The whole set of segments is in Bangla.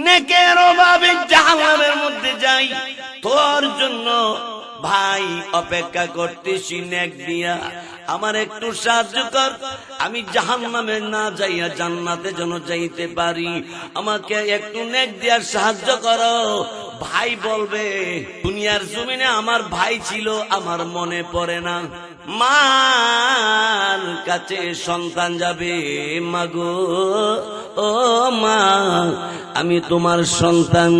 নেকের অভাবে জাহান্নামের মধ্যে যাই, তোর জন্য ভাই অপেক্ষা করতেছি নেক দিয়া, আমার একটু সাহায্য কর, আমি জাহান্নামে না যাইয়া জান্নাতে যেন যাইতে পারি, আমাকে একটু নেক দিয়া সাহায্য করো। ভাই বলবে, দুনিয়ার জমিনে আমার ভাই ছিল, আমার মনে পড়ে না। মার কাছে সন্তান যাবে, মাগো ও মা, আমি তোমার সন্তান,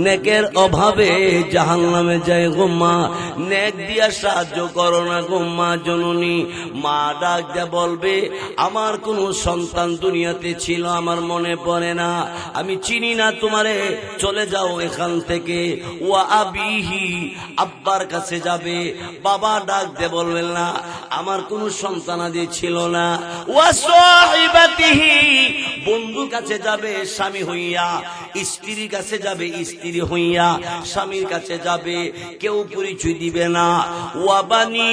নেকের অভাবে জাহান্নামে যায় গো মা, নেক দিয়া সাহায্য করো না গো মা জননী। মা ডাক দিয়া বলবে, আমার কোন সন্তান দুনিয়াতে ছিল, আমার মনে পড়ে না, আমি চিনি না তোমারে, চলে যাও এখান থেকে। ওয়া আবিহি, আব্বার কাছে যাবে, বাবা ডাক দিয়ে বলবেন না, আমার কোন সন্তানাদি ছিল না। ওয়া সাহিবাতিহি, বন্ধু কাছে যাবে স্বামী হইয়া, স্ত্রীর কাছে যাবে স্ত্রী হইয়া, স্বামীর কাছে যাবে, কেউ পরিচয় দিবে না। ওয়া বানি,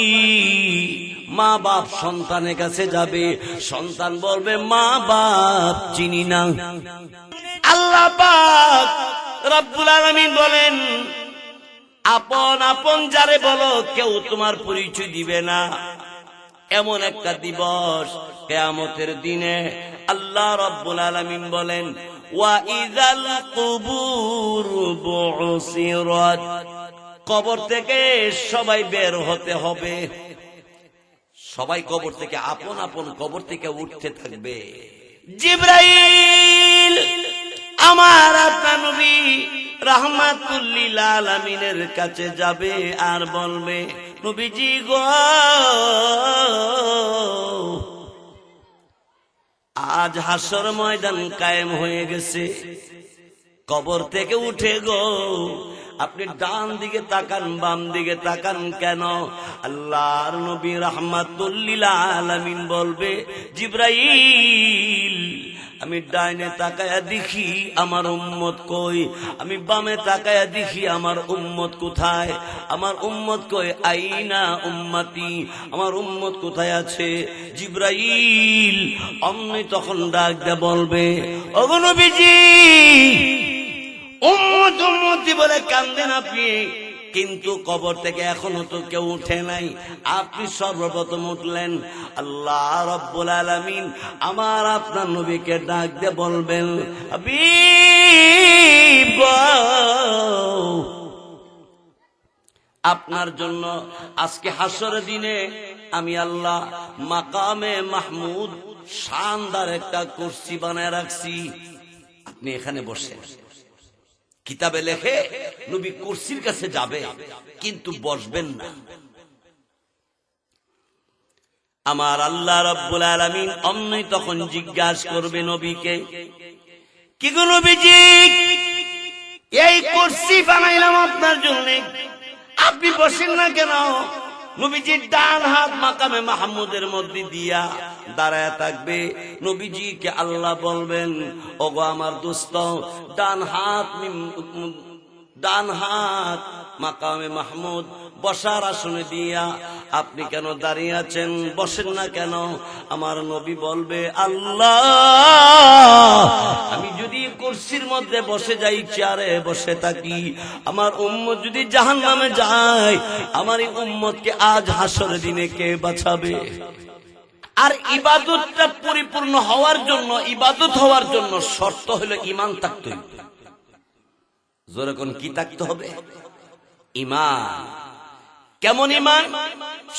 মা বাপ সন্তানের কাছে যাবে, সন্তান বলবে মা বাপ চিনি না। আল্লাহ পাক রব্বুল আলামিন বলেন, আপন আপন যারে বলো, কেউ তোমার পরিচয় দিবে না। এমন একটা দিবস কিয়ামতের দিনে আল্লাহ রব্বুল আলামিন বলেন, ওয়া ইযাল কুবুর বুসিরাত, কবর থেকে সবাই বের হতে হবে, সবাই কবর থেকে আপন আপন কবর থেকে উঠতে থাকবে। জিবরাইল আমার আপনার নবী রাহমাতুল লিল আলামিনের কাছে যাবে আর বলবে, নবীজি গো, আজ হাসর ময়দান কায়েম হয়ে গেছে, কবর থেকে উঠে গো, আপনি ডান দিকে তাকান বাম দিকে তাকান কেন? আল্লাহর নবী রাহমাতুল লিল আলামিন বলবে, জিবরাইল, আমি ডাইনে তাকায়া দেখি আমার উম্মত কই, আমি বামে তাকায়া দেখি আমার উম্মত কোথায়, আমার উম্মত কই, আইনা উম্মতি, আমার উম্মত কোথায় আছে? জিবরাইল অমনি তখন ডাক দিয়ে বলবে, ওগো নবীজি, উম্মত উম্মতি বলে কান্দেন আপনি, কিন্তু কবর থেকে এখনো তো কেউ উঠে নাই, আপনি সর্বপ্রথম উঠলেন। আল্লাহ রব্বুল আলামিন আমার আপনার নবীকে ডাক দিয়ে বলবেন, হাবিব, আপনার জন্য আজকে হাসরের দিনে আমি আল্লাহ মাকামে মাহমুদ শানদার একটা কুরসি বানায় রাখছি, আপনি এখানে বসেন। কিতাবে লেখে নবী কুরসির কাছে যাবে, কিন্তু বসবেন না। আমার আল্লাহ রাব্বুল আলামিন অমনি তখন জিজ্ঞাসা করবে নবীকে, কি গো নবীজি, এই কুরসি বানাইলাম আপনার জন্য, আপনি বসেন না কেন? নবীজির ডান হাত মাকামে মাহমুদের মধ্যে দিয়া দাঁড়ায় থাকবে। নবীজিকে আল্লাহ বলবেন, ওগো আমার দোস্ত, ডান হাত মাকামে মাহমুদ বসার আসনে দিয়া আপনি কেন দাঁড়িয়ে আছেন, বসেন না কেন? আমার নবী বলবে, আল্লাহ, আমি যদি কুরসির মধ্যে বসে যাই, চেয়ারে বসে থাকি, আমার উম্মত যদি জাহান্নামে যায়, আমার এই উম্মতকে আজ হাসরের দিনে কে বাঁচাবে? আর ইবাদতটা পরিপূর্ণ হওয়ার জন্য, ইবাদত হওয়ার জন্য শর্ত হলো ঈমান থাকতে হবে। জোরে কোন কি থাকতে হবে? ঈমান। কেমন ঈমান?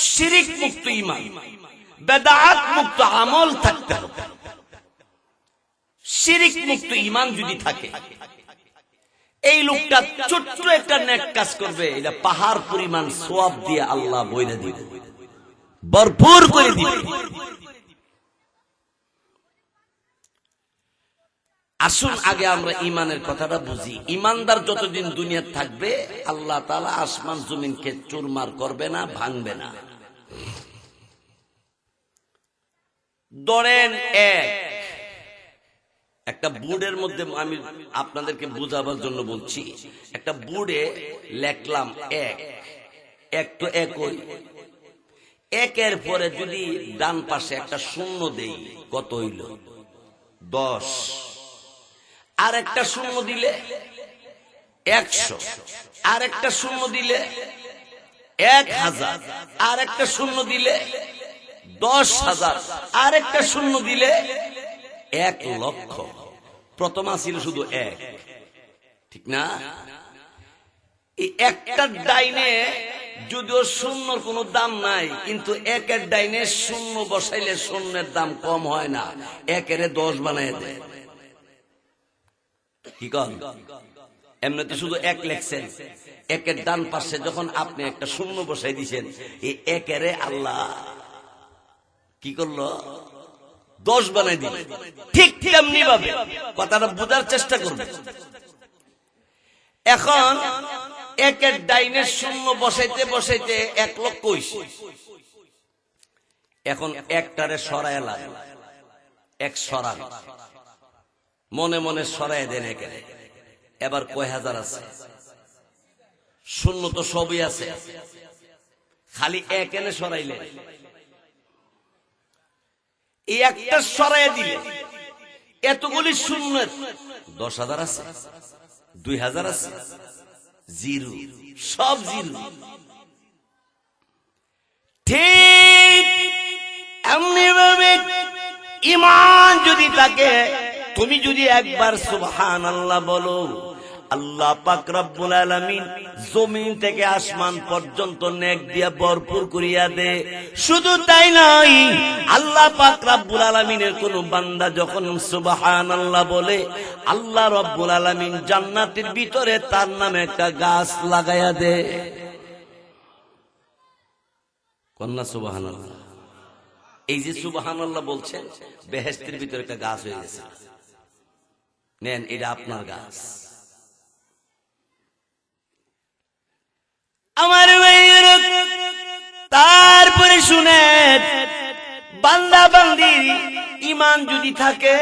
শিরিক মুক্ত ঈমান, বেদাত মুক্ত আমল থাকতে হবে। শিরিক মুক্ত ঈমান যদি থাকে, এই লোকটা ছোট্ট একটা নেক কাজ করবে, এটা পাহাড় পরিমাণ সওয়াব দিয়ে আল্লাহ বইরে দিবে, ভরপুর করে দিবে। আসুন আগে আমরা ঈমানের কথাটা বুঝি। ঈমানদার যতদিন দুনিয়াতে থাকবে, আল্লাহ তাআলা আসমান জমিনকে চুরমার করবে না, ভাঙবে না। ধরেন একটা বোর্ডের মধ্যে, আমি আপনাদেরকে বোঝাবার জন্য বলছি, একটা বোর্ডে লেখলাম এক, তো একই, একের পরে যদি ডান পাশে একটা শূন্য দেই, কত হইল? 10। আর একটা শূন্য দিলে 100, আর একটা শূন্য দিলে 1000, আর একটা শূন্য দিলে 10,000, আর একটা শূন্য দিলে 1,00,000। প্রথম ছিল শুধু 1, ঠিক না? এই একটা ডাইনে যদিও শূন্যর কোনো দাম নাই, কিন্তু একের ডাইনে শূন্য বসাইলে শূন্যের দাম কম হয় না, 1-এর 10 বানায় দেয়। কি কন? এমনিতে শুধু 1 লেখছেন, 1-এর ডান পাশে যখন আপনি একটা শূন্য বসাই দিয়েছেন, এই 1-এর আল্লাহ কি করলো? 10 বানাই দিল। ঠিক তেমনি ভাবে কথাটা বোঝার চেষ্টা করবে। এখন 1-এর ডাইনে শূন্য বসাইতে বসাইতে 1,00,000 হইছে। এখন একটারে সরায় লাগে, 1 সরান, মনে মনে সরাই দেন একেরে। এবার কয় হাজার আছে? শূন্য তো সবই আছে, খালি 1 এনে সরাইলে, এই একটা সরাই দিলে এতগুলি শূন্যের 10,000 আছে, 2,000 আছে, জিরো, সব জিরো। ঠিক এমনি ভাবে ঈমান যদি থাকে, তুমি যদি একবার সুবহানাল্লাহ বলো, আল্লাহ পাক রব্বুল আলামিন জমিন থেকে আসমান পর্যন্ত নেক দিয়া ভরপুর করিয়া দে। শুধু তাই নয়, আল্লাহ পাক রব্বুল আলামিনের কোন বান্দা যখন সুবহানাল্লাহ বলে, আল্লাহ রব্বুল আলামিন জান্নাতের ভিতরে তার নামে একটা গাছ লাগায়া দে। কন্যা সুবহানাল্লাহ। এই যে সুবহানাল্লাহ বলছেন, বেহেশতের ভিতরে একটা গাছ হয়ে গেছে। নেন, এটা আপনার গাছ। আমার ভাইয়ের, তারপরে শুনেন, বান্দা বান্দির ঈমান যদি থাকে,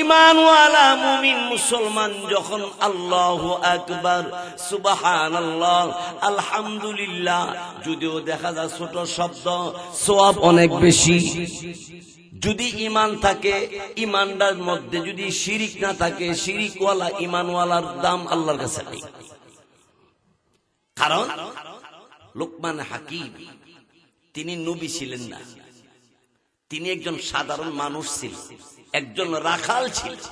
ঈমানওয়ালা মুমিন মুসলমান যখন আল্লাহু আকবার, সুবহানাল্লাহ, আলহামদুলিল্লাহ, যদিও দেখা যায় ছোট শব্দ, সওয়াব অনেক বেশি। যদি ঈমান থাকে, ঈমানদার মধ্যে যদি শিরিক না থাকে, শিরিকওয়ালা ঈমানওয়ালার দাম আল্লাহর কাছে নেই। কারণ লোকমান হাকিম তিনি নবী ছিলেন না, তিনি একজন সাধারণ মানুষ ছিলেন, একজন রাখাল ছিলেন।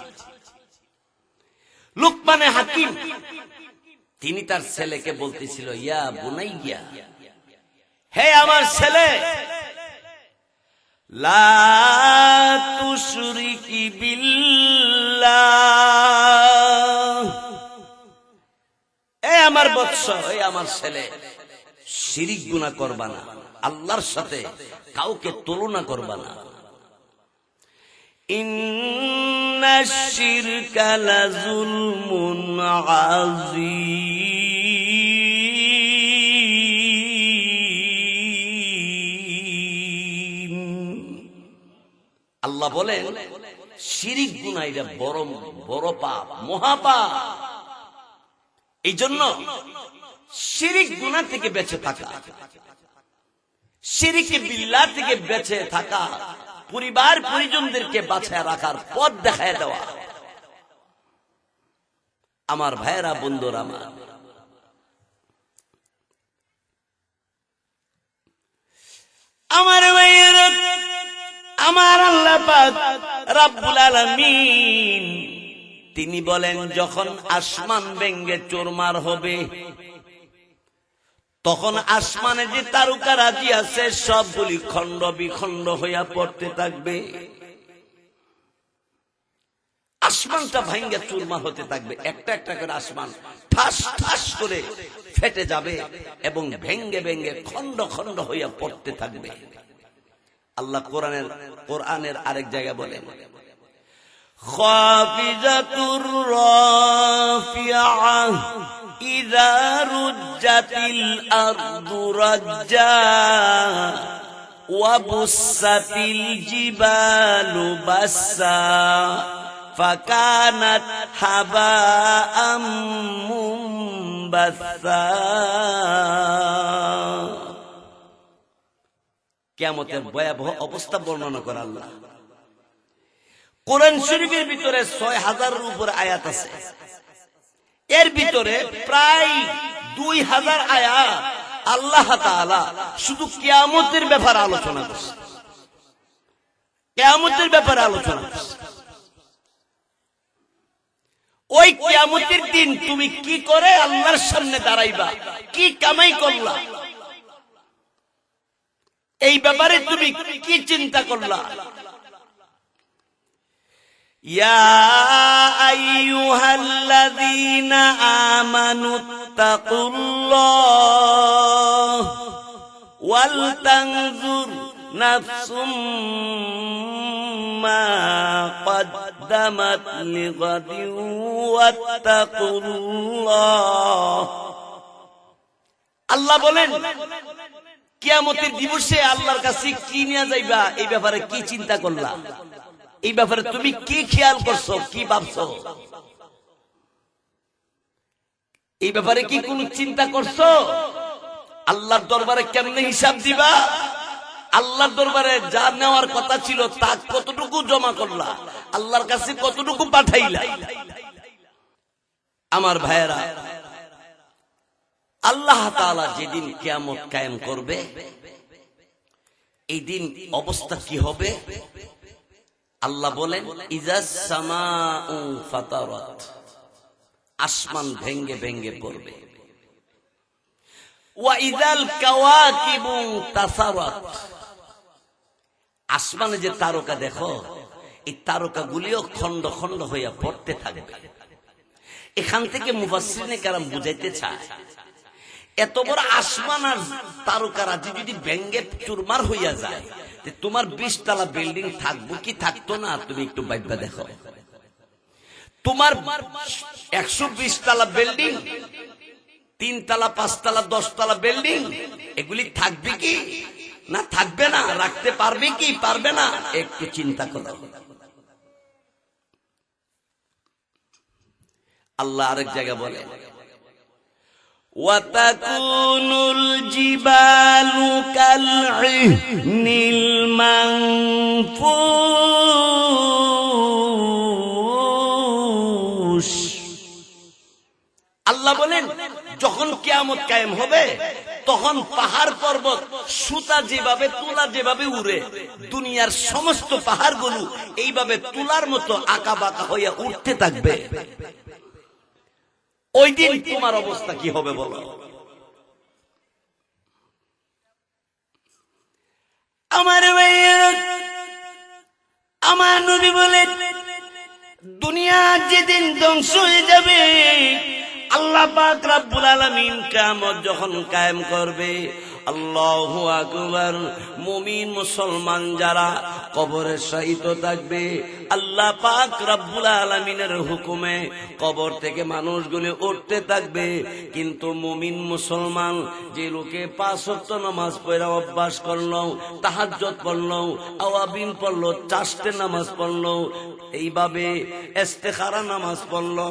লোকমানে হাকিম তিনি তার ছেলেকে বলতেছিল, ইয়া বুনাইয়া, হে আমার ছেলে, লা তুশরিকি বিল্লাহ, এ আমার বৎস, এ আমার ছেলে, শিরিক গুনাহ করবা না, আল্লাহর সাথে কাউকে তুলনা করবা না। ইন্নাশ শিরকা লাযুলমুন আযীম। আল্লাহ বলেন, শিরিক গুনাহ এটা বড় বড় পাপ, মহাপাপ। এই জন্য শিরিক গুনাহ থেকে বেঁচে থাকা, শিরিকে বিল্লাহ থেকে বেঁচে থাকা, পরিবার পরিজনদেরকে বাঁচায় রাখার পথ দেখায় দেওয়া। আমার ভাইয়েরা, বন্ধুরা, আমার ভাইয়েরা, আমার আল্লাহ পাক রব্বুল আলামিন তিনি বলেন, যখন আসমান ভেঙে চুরমার হবে, তখন আসমানে যে তারকারাজি আছে সবগুলি খণ্ড বিখণ্ড হইয়া পড়তে থাকবে। আসমানটা ভাঙ্গা চুরমার হতে থাকবে, একটা একটা করে আসমান ঠাস ঠাস করে ফেটে যাবে এবং ভেঙ্গে ভেঙ্গে খণ্ড খণ্ড হইয়া পড়তে থাকবে। আল্লাহ কোরআনের আরেক জায়গায় বলেন, খাফিজাতুর রাফিআহ ইযা রুজ্জাতিল আরদু রাজ্জা ওয়া বুসাতিল জিবালু বাসসা ফাকানাত হাবাআম মুনবাসসা। কিয়ামতের ভয়াবহ অবস্থা বর্ণনা করে আল্লাহ। কোরআন শরীফের ভিতরে ৬,০০০-এর উপর আয়াত আছে। এর ভিতরে প্রায় ২,০০০ আয়াত আল্লাহ তাআলা শুধু কিয়ামতের ব্যাপারে আলোচনা করছে, কিয়ামতের ব্যাপারে আলোচনা করছে। ওই কিয়ামতের দিন তুমি কি করে আল্লাহর সামনে দাঁড়াইবা, কি কামাই করলা, এই ব্যাপারে তুমি কি চিন্তা করলা। ইয়া আইয়ুহাল্লাযীনা আমানুত্তাকুল্লাহ ওয়াল তানজুর নাফসুম মা কদ্দামাত লিগাদিন ওয়াত্তাকুল্লাহ। আল্লাহ বলেন কিয়ামতের দিবসে আল্লাহর কাছে কি নিয়ে যাইবা, এই ব্যাপারে কি চিন্তা করলা, এই ব্যাপারে তুমি কি খেয়াল করছো, কি ভাবছো, এই ব্যাপারে কি কোন চিন্তা করছো? আল্লাহর দরবারে কেমনে হিসাব দিবা, আল্লাহর দরবারে যা নেওয়ার কথা ছিল তা কতটুকু জমা করলা, আল্লাহর কাছে কতটুকু পাঠাইলা। আমার ভাইয়েরা, আল্লাহ তাআলা যেদিন কিয়ামত কায়েম করবে, এই দিন অবস্থা কি হবে আল্লাহ বলেন, ইজাস সামাউ ফাতারাত, আসমান ভেঙ্গে ভেঙ্গে পড়বে। ওয়া ইযাল কাওয়াকিবু তাসারাত, আসমানে যে তারকা দেখো, এই তারকাগুলিও খন্ড খন্ড হইয়া পড়তে থাকবে। এখান থেকে মুফাসসিরিনে কেরাম বুঝাইতে চায়, এত বড় আসমান আর তারকারা যদি ভেঙ্গে চুরমার হইয়া যায়, তোমার ২০ তলা বিল্ডিং থাকবো কি থাকতো না, তুমি একটু ভাইবা দেখো। তোমার ১২০ তলা বিল্ডিং, ৩ তলা ৫ তলা ১০ তলা বিল্ডিং, এগুলি থাকবে কি না থাকবে না, রাখতে পারবে কি পারবে না, একটু চিন্তা করো। আল্লাহ আরেক জায়গায় বলে, ওয়াতাকুনুল জিবালু কালইহনিল মানফুস। আল্লাহ বলেন যখন কিয়ামত কায়েম হবে, তখন পাহাড় পর্বত সুতা যেভাবে তুলা যেভাবে উড়ে, দুনিয়ার সমস্ত পাহাড়গুলো এইভাবে তুলার মতো আঁকা বাঁকা হইয়া উঠতে থাকবে। ওই দিন তোমার অবস্থা কি হবে বলো? আমার আমার নবী বলেন, দুনিয়া যেদিন ধ্বংস হয়ে যাবে, আল্লাহ পাক রব্বুল আলামিন কিয়ামত যখন কায়েম করবে, আল্লাহু আকবার, মুমিন মুসলমান যারা কবরে শায়িত থাকবে, আল্লাহ পাক রব্বুল আলামিনের হুকুমে কবর থেকে মানুষগুলো উঠতে থাকবে। কিন্তু মুমিন মুসলমান যে লোকে ৫ ওয়াক্ত নামাজ পড়া অভ্যাস করলো, তাহাজ্জুদ পড়লো, আওয়াবিন পড়লো, চারটে নামাজ পড়লো, এইভাবে ইস্তেখারা নামাজ পড়লো,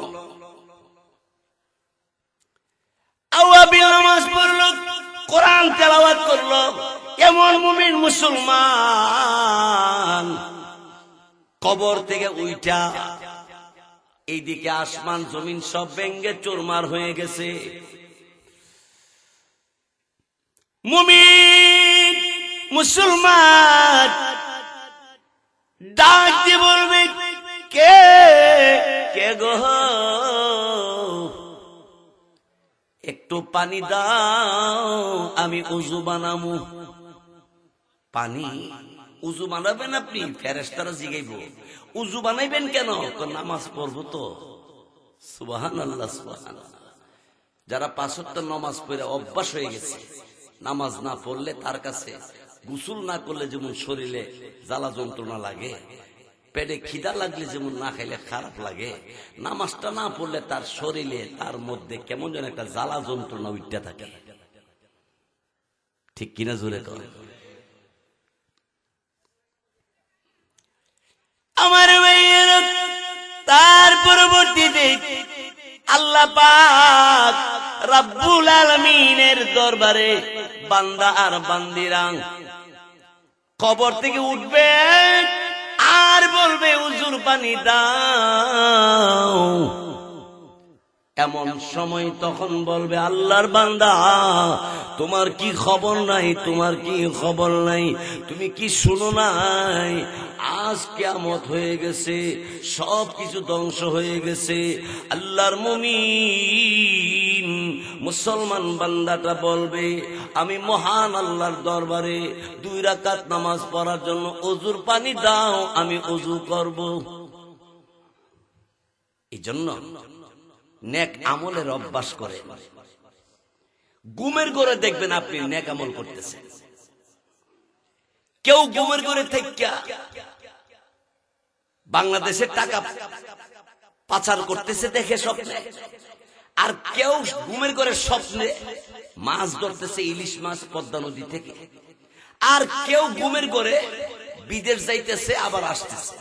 আওয়াবিন নামাজ পড়লো, কোরআন তেলাওয়াত করলো, এমন মুমিন মুসলমান কবর থেকে উইঠা এইদিকে আসমান জমিন সব ভেঙ্গে চুরমার হয়ে গেছে। মুমিন মুসলমান ডাক দিয়ে বলবে, কে কে গো, একটু পানি দাও, আমি উযু বানামু। পানি উযু বানাবেন আপনি? ফেরেশতারা জিগাইব, উযু বানাইবেন কেন? নামাজ পড়বো তো। সুবহানাল্লাহ সুবহানাল্লাহ। যারা ৫ ওয়াক্ত নামাজ পড়ে অভ্যাস হয়ে গেছে, নামাজ না পড়লে তার কাছে গোসল না করলে যেমন শরীরে জ্বালা যন্ত্রণা লাগে, পেটে খিদা লাগলে যেমন না খাইলে খারাপ লাগে, নামাজটা না পড়লে তার শরীরে তার মধ্যে কেমন যেন একটা জ্বালা যন্ত্রণা উঠতে থাকে। ঠিক কিনা জোরে কর। আমার ভাইয়ের, তার পরবর্তীতে আল্লাহ পাক রব্বুল আলামিনের দরবারে বান্দা আর বান্দিরা কবর থেকে উঠবে, আর বলবে হুজুর পানি দাও। এমন সময় তখন বলবে আল্লাহর বান্দা তোমার কি খবর নাই, তোমার কি খবর নাই, তুমি কি শুনো নাই আজ কিয়ামত হয়ে গেছে, সব কিছু ধ্বংস হয়ে গেছে। আল্লাহর মুমিন মুসলমান বান্দাটা বলবে আমি মহান আল্লাহর দরবারে 2 রাকাত নামাজ পড়ার জন্য ওযুর পানি দাও, আমি ওযু করব। এই জন্য নেক আমলের অভ্যাস করে। গুমের ঘরে দেখবেন আপনি নেক আমল করতেছেন, কেউ গুমের ঘরে থেকে বাংলাদেশের টাকা পাচার করতেছে দেখে স্বপ্নে, আর কেউ গুমের ঘরে স্বপ্নে মাছ ধরতেছে, ইলিশ মাছ পদ্মা নদী থেকে, আর কেউ গুমের ঘরে বিদেশ যাইতেছে আবার আসতেছে,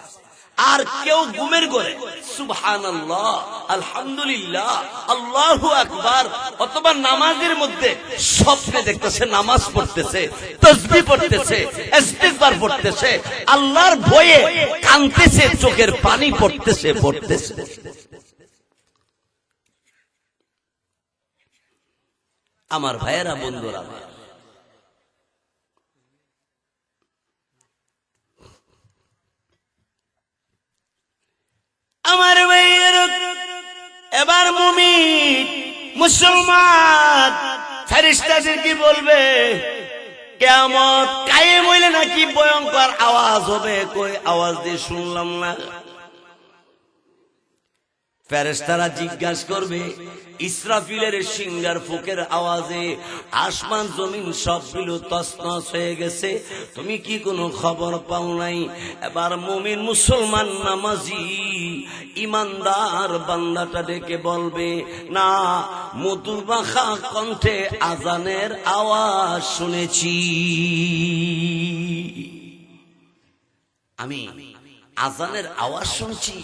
আর কেউ গুমের ঘরে সুবহানাল্লাহ আলহামদুলিল্লাহ আল্লাহু আকবার অথবা নামাজের মধ্যে স্বপ্নে দেখতেছে নামাজ পড়তেছে, তাসবিহ পড়তেছে, ইস্তিগফার পড়তেছে, আল্লাহর ভয়ে কাঁদতেছে, চোখের পানি পড়তেছে। আমার ভাইয়েরা, বন্ধুরা, আমার ভাইয়ের, এবার মুমিন মুসলমান ফেরেশতাদের কি বলবে? কিয়ামত কায়েম হইলে নাকি ভয়ঙ্কর আওয়াজ হবে, কই আওয়াজ দিয়ে শুনলাম না। ফেরেশতারা জিজ্ঞাসা করবে, ইসরাফিলের সিংহার ফুকের আওয়াজে আসমান জমিন সব বিলু তছনছ হয়ে গেছে, তুমি কি কোনো খবর পাও নাই? এবার মুমিন মুসলমান নামাজি ইমানদার বান্দাটা ডেকে বলবে, না, মধুর মাখা কণ্ঠে আজানের আওয়াজ শুনেছি, আমি আজানের আওয়াজ শুনছি।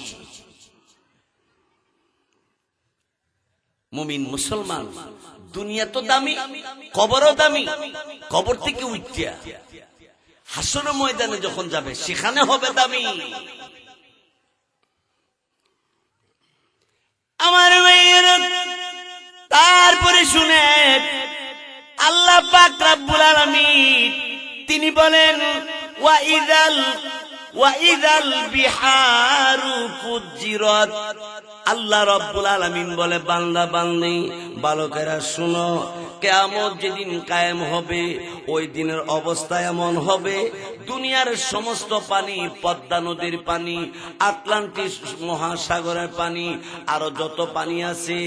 মুমিন মুসলমান, দুনিয়া তো দামি, কবরও দামি, কবর থেকে উঠিয়া হাসরের ময়দানে যখন যাবে সেখানে হবে দামি। আমার ভাইয়েরা, তারপরে শুনে আল্লাহ পাক রব্বুল আলামিন তিনি বলেন, ওয়া ইযাল বিহারু ফুজ্জিরাত। আল্লাহ রব্বুল আলামিন বলে, বান্দা বান্দি বালকেরা শুনো, কিয়ামত যেদিন কায়েম হবে ওই দিনের অবস্থা এমন হবে, দুনিয়ার সমস্ত পানি, পদ্মা নদীর পানি, আটলান্টিক মহাসাগরের পানি, আরো যত পানি আছে,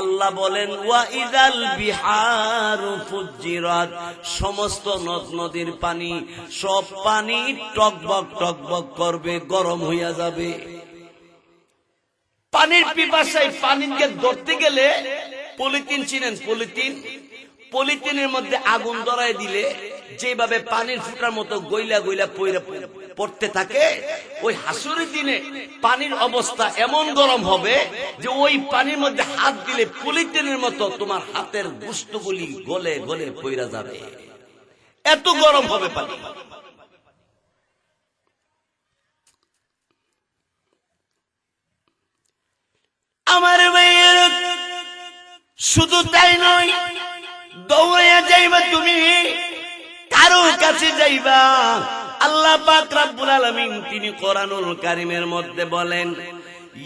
আল্লাহ বলেন ওয়া ইযাল বিহারু ফুজ্জিরাত, সমস্ত নদ নদীর পানি, সব পানি টকবক টকবক করবে, গরম হইয়া যাবে। পানির পিপাসায় পানিকে ধরতে গেলে পলিথিন, চিনেন পলিথিন, পলিথিনের মধ্যে আগুন ধরায় দিলে যেভাবে পানির ফুটার মতো গইলা গইলা পড়তে থাকে, ওই হাসরের দিনে পানির অবস্থা এমন গরম হবে যে ওই পানির মধ্যে হাত দিলে পলিথিনের মতো তোমার হাতের গোশতগুলি গলে গলে পইরা যাবে, এত গরম হবে পানি। আমার ভাইয়ের, শুধু তাই নয়, দৌড়াইয়া যাইবা তুমি, কারো কাছে যাইবা। আল্লাহ পাক রব্বুল আলামিন তিনি কোরআনুল কারীমের মধ্যে বলেন,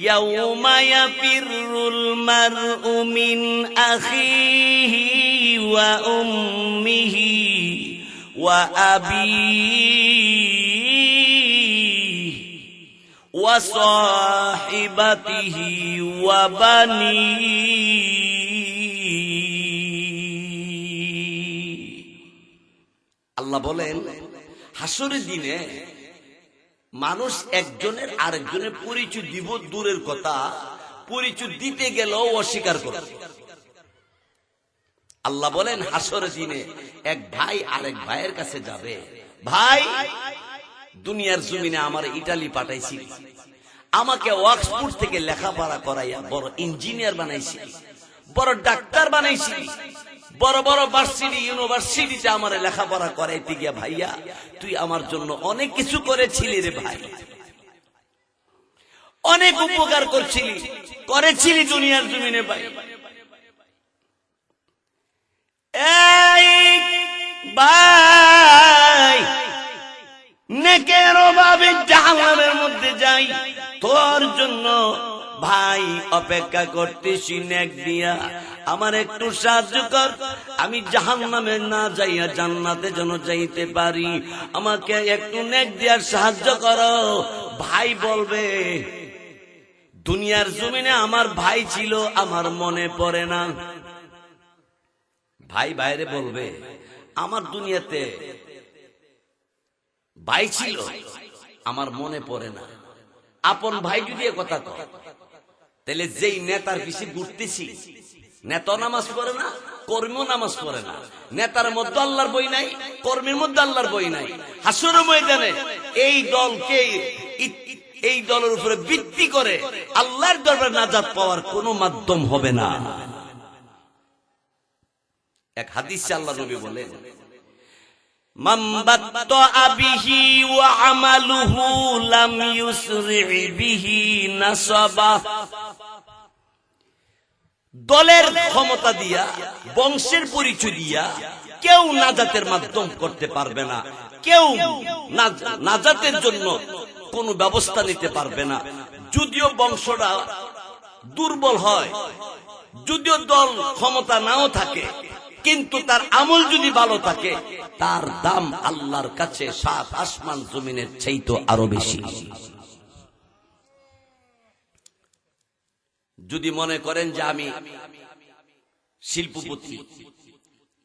ইয়াউমা ইয়াফিরুল মারউ মিন আখিহি ওয়া উম্মিহি ওয়া আবিহি ওয়া সাহিবাতিহি ওয়া বানিহি। আল্লাহ বলেন, হাসরের দিনে মানুষ একজনের আরেকজনের পরিচয় দিব দূরের কথা, পরিচয় দিতে গেলেও অস্বীকার করে। আল্লাহ বলেন, হাসরের দিনে এক ভাই আরেক ভাইয়ের কাছে যাবে, ভাই দুনিয়ার জমিনে আমার ইটালি পাঠাইছি, আমাকে অক্সফোর্ড থেকে লেখাপড়া করাইয়া বড় ইঞ্জিনিয়ার বানাইছি, বড় ডাক্তার বানাইছি, বড় বড় ভার্সিটি ইউনিভার্সিটিতে আমার লেখাপড়া করাইতে গিয়া ভাইয়া তুই আমার জন্য অনেক কিছু করেছিলি রে ভাই, অনেক উপকার করেছিলি দুনিয়ার জমিনে ভাই। এই ভাই নেকের অভাবে জাহান্নামের মধ্যে যাই, তোর জন্য ভাই অপেক্ষা করতেছি নেক দিয়া, আমার একটু সাহায্য কর, আমি জাহান্নামে না যাইয়া জান্নাতে যেন যাইতে পারি, আমাকে একটু নেক দিয়া সাহায্য করো। ভাই বলবে দুনিয়ার জমিনে আমার ভাই ছিল, আমার মনে পড়ে না। ভাই বাইরে বলবে আমার দুনিয়াতে ভাই ছিল, আমার মনে পড়ে না। আপন ভাই যদি কথা কয়, তাহলে যেই নেতার পিছে ঘুরতেছি, নেতা নামাজ পড়ে না, কর্মীও নামাজ পড়ে না, নেতার মধ্যে আল্লাহর বই নাই, কর্মীর মধ্যে আল্লাহর বই নাই, হাসুর ময়দানে এই দলকে এই দলের উপরে ভিত্তি করে আল্লাহর দরবারে নাজাত পাওয়ার কোনো মাধ্যম হবে না। এক হাদিসে আল্লাহ নবী বলেন, মান বাত্তা বিহি ওয়া আমালুহু লাম ইউসরি বিহি নাসাবা। দলের ক্ষমতা দিয়া, বংশের পরিচয় দিয়া কেউ নাজাতের মাধ্যম করতে পারবে না, কেউ নাজাতের জন্য কোনো ব্যবস্থা নিতে পারবে না। যদিও বংশটা দুর্বল হয়, যদিও দল ক্ষমতা নাও থাকে, কিন্তু তার আমল যদি ভালো থাকে, তার দাম আল্লাহর কাছে 7 আসমান জমিনের চাইতে আরো বেশি। যদি মনে করেন যে আমি শিল্পপতি,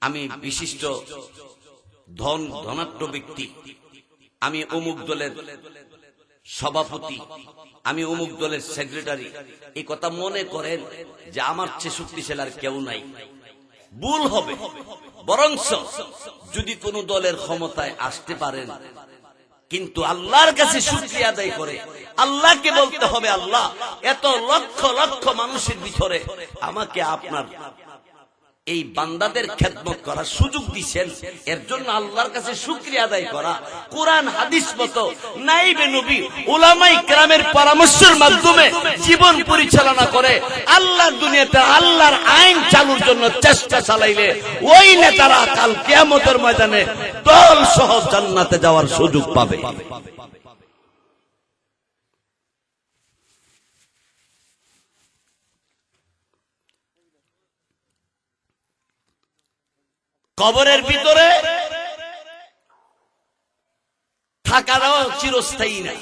আমি বিশিষ্ট ধনাঢ্য ব্যক্তি, আমি অমুক দলের সভাপতি, আমি অমুক দলের সেক্রেটারি, এই কথা মনে করেন যে আমার চেয়ে শক্তিশালী আর কেউ নাই, ভুল হবে। বরঞ্চ যদি কোন দলের ক্ষমতায় আসতে পারেন, কিন্তু আল্লাহর কাছে শুকরিয়া আদায় করে আল্লাহকে বলতে হবে, আল্লাহ এত লক্ষ লক্ষ মানুষের ভিতরে আমাকে আপনার এই বান্দাদের খেদমত করার সুযোগ দিচ্ছেন, এর জন্য আল্লাহর কাছে শুকরিয়া আদায় করা। কোরআন হাদিস মতো নাইবে নবী উলামায়ে কেরামের পরামর্শের মাধ্যমে জীবন পরিচালনা করে আল্লাহর দুনিয়াতে আল্লাহর আইন চালুর জন্য চেষ্টা চালাইলে ওই নেতারা কাল কিয়ামতের ময়দানে দল সহ জান্নাতে যাওয়ার সুযোগ পাবে। কবরের ভিতরে থাকাটাও চিরস্থায়ী না,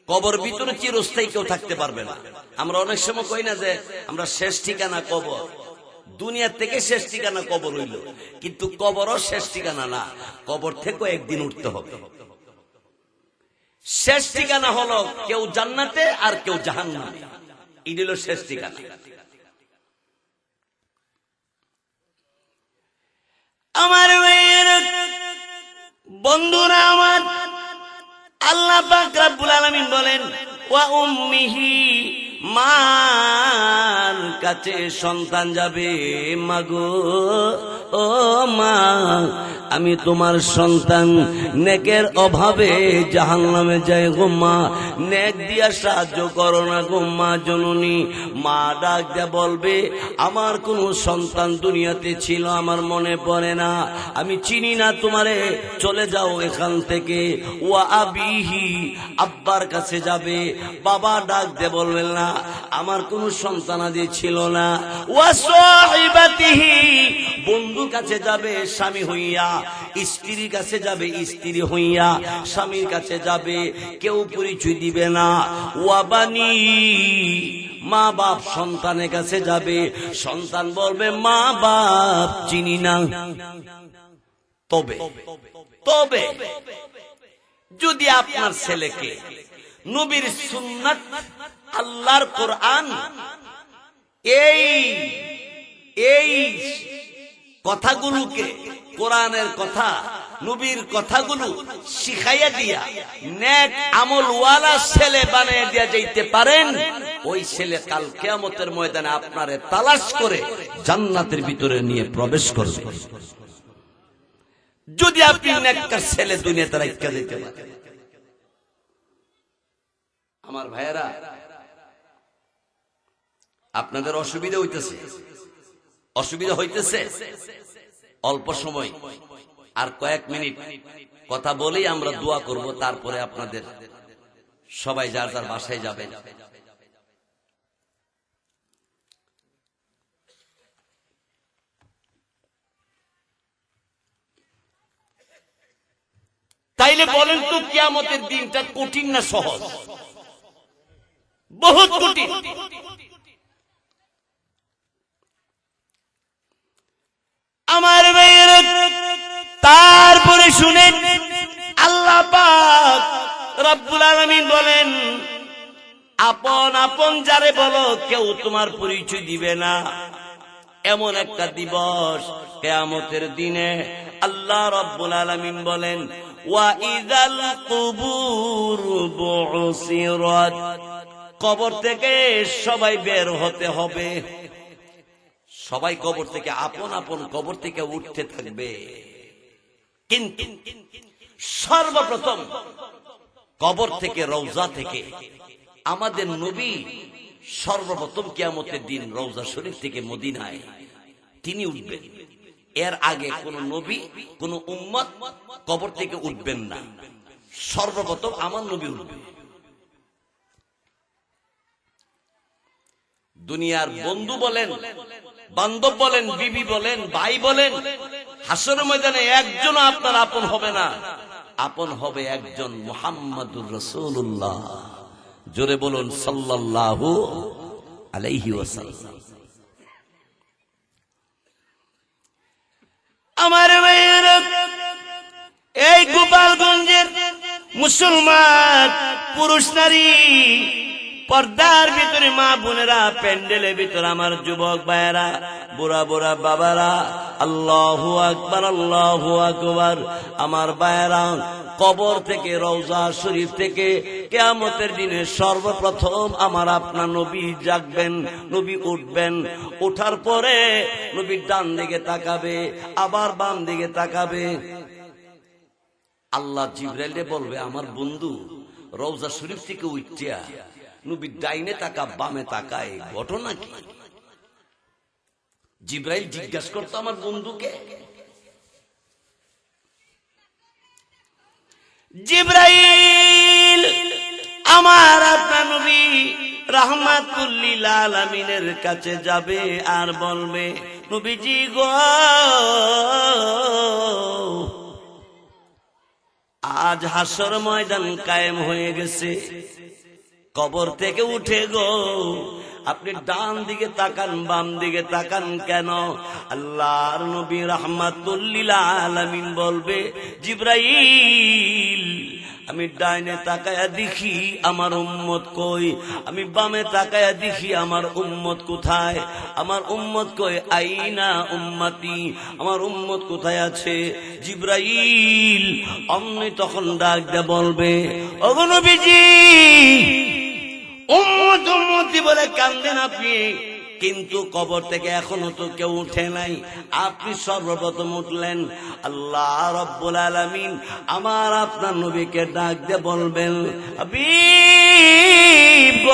কবর ভিতরে চিরস্থায়ী কেউ থাকতে পারবে না। আমরা অনেক সময় কই না যে আমরা শেষ ঠিকানা কবর, দুনিয়া থেকে শেষ ঠিকানা কবর হইল, কিন্তু কবরও শেষ ঠিকানা না, কবর থেকেও একদিন উঠতে হবে। শেষ ঠিকানা হলো কেউ জান্নাতে আর কেউ জাহান্নামে, এই হলো শেষ ঠিকানা। আমার বন্ধুরা আমার, আল্লাহ পাক রব্বুল আলামিন বলেন, ওয়া উম্মিহি, মার কাছে সন্তান যাবে, মাগো ও মা আমি তোমার সন্তান নেকের অভাবে জাহান্নামে যায় গো মা, নেক দিয়া সাহায্য করো না গো মা জননী। মা ডাক দিয়ে বলবে, আমার কোন সন্তান দুনিয়াতে ছিল, আমার মনে পড়ে না, আমি চিনি না তোমারে, চলে যাও এখান থেকে। ওয়া আবিহি, আব্বার কাছে যাবে, বাবা ডাক দিয়ে বলবেন না আমার কোন সন্তানাদি ছিল না। ওয়া সাহিবাতিহি, বন্ধু কাছে যাবে স্বামী হইয়া, স্ত্রীর কাছে যাবে স্ত্রী হইয়া, স্বামীর কাছে যাবে, কেউ পরিচয় দিবে না। ওয়া বানি, মা বাপ সন্তানের কাছে যাবে, সন্তান বলবে মা বাপ চিনি না। তবে তবে যদি আপনার ছেলেকে নবীর সুন্নাত, আল্লাহর কোরআন, এই কথাগুলোকে, কোরআনের কথা, নবীর কথাগুলো শিখাইয়া দিয়া নেক আমলওয়ালা ছেলে বানিয়ে দিয়া যাইতে পারেন, ওই ছেলে কাল কিয়ামতের ময়দানে আপনারে তালাশ করে জান্নাতের ভিতরে নিয়ে প্রবেশ করবে। যদি আপনি নেককার ছেলে দুনিয়াতে রাখা দিতে পারেন। আমার ভাইয়েরা, আপনাদের অসুবিধা হইতেছে অল্প সময় আর কয়েক মিনিট কথা বলেই আমরা দোয়া করব, তারপরে আপনাদের সবাই যার যার বাসায় যাবেন। তাইলে বলেন তো, কিয়ামতের দিনটা কঠিন না সহজ? বহুত কঠিন। আমার ভাইয়েরা, তারপরে শুনেন, আল্লাহ পাক রব্বুল আলামিন বলেন, আপন আপন যারে বলো, কেউ তোমার পরিচয় দিবে না। এমন একটা দিবস কিয়ামতের দিনে আল্লাহ রব্বুল আলামিন বলেন, ওয়া ইযাল কুবুর বুসিরাত, কবর থেকে সবাই বের হতে হবে। সবাই কবর থেকে আপন আপন কবর থেকে উঠতে থাকবে, কিন্তু সর্বপ্রথম কবর থেকে, রওজা থেকে আমাদের নবী সর্বপ্রথম কিয়ামতের দিন রওজা শরীফ থেকে মদিনায় তিনি উঠবেন। এর আগে কোন নবী, কোন উম্মত কবর থেকে উঠবেন না। সর্বপ্রথম আমার নবী উঠবেন। দুনিয়ার বন্ধু বলেন, বান্ধব বলেন, বিবি বলেন, ভাই বলেন, হাসরের ময়দানে একজন আপনার আপন হবে না। আপন হবে একজন, মুহাম্মাদুর রাসূলুল্লাহ। জোরে বলুন সাল্লাল্লাহু আলাইহি ওয়াসাল্লাম। আমার ভাইয়েরা, এই গোপালগঞ্জের মুসলমান পুরুষ নারী, পর্দার ভিতরে মা বোনেরা, প্যান্ডেলের ভিতরে আমার যুবক ভাইয়েরা, বুড়া বুড়া বাবারা, আল্লাহু আকবার, আল্লাহু আকবার। আমার ভাইয়েরা, কবর থেকে, রওজা শরীফ থেকে কিয়ামতের দিনে সর্বপ্রথম আমার আপনার নবী জাগবেন, নবী উঠবেন। ওঠার পরে নবী ডান দিকে তাকাবে, আবার বাম দিকে তাকাবে। আল্লাহ জিবরাইলে বলবে, আমার বন্ধু রওজা শরীফ থেকে উঠিয়া নবী ডাইনে তাকা, বামে তাকায়, ঘটনা কি? জিবরাইল জিজ্ঞাসা করতো আমার বন্ধুকে। জিবরাইল আমার আপনার নবী রাহমাতুল লিল আলামিনের কাছে যাবে আর বলবে, নবীজি গো, আজ হাসর ময়দান কায়েম হয়ে গেছে, কবর থেকে উঠে গো, আপনি ডান দিকে তাকান, বাম দিকে তাকান কেন? আল্লাহর নবী রাহমাতুল লিল আলামিন বলবে, জিবরাইল, আমি ডাইনে তাকায়া দেখি আমার উম্মত কই, আমি বামে তাকায়া দেখি আমার উম্মত কোথায়, আমার উম্মত কই, আইনা উম্মতি, আমার উম্মত কোথায় আছে? জিবরাইল অমনি তখন ডাক দিয়ে বলবে, ওগো নবীজি, উম্মত উম্মতি বলে কান্দেন আপনি, কিন্তু কবর থেকে এখনো তো কেউ উঠে নাই, আপনি সর্বপ্রথম উঠলেন। আল্লাহ রব্বুল আলামিন আমার আপনার নবীকে ডাক দিয়ে বলবেন, হাবিব,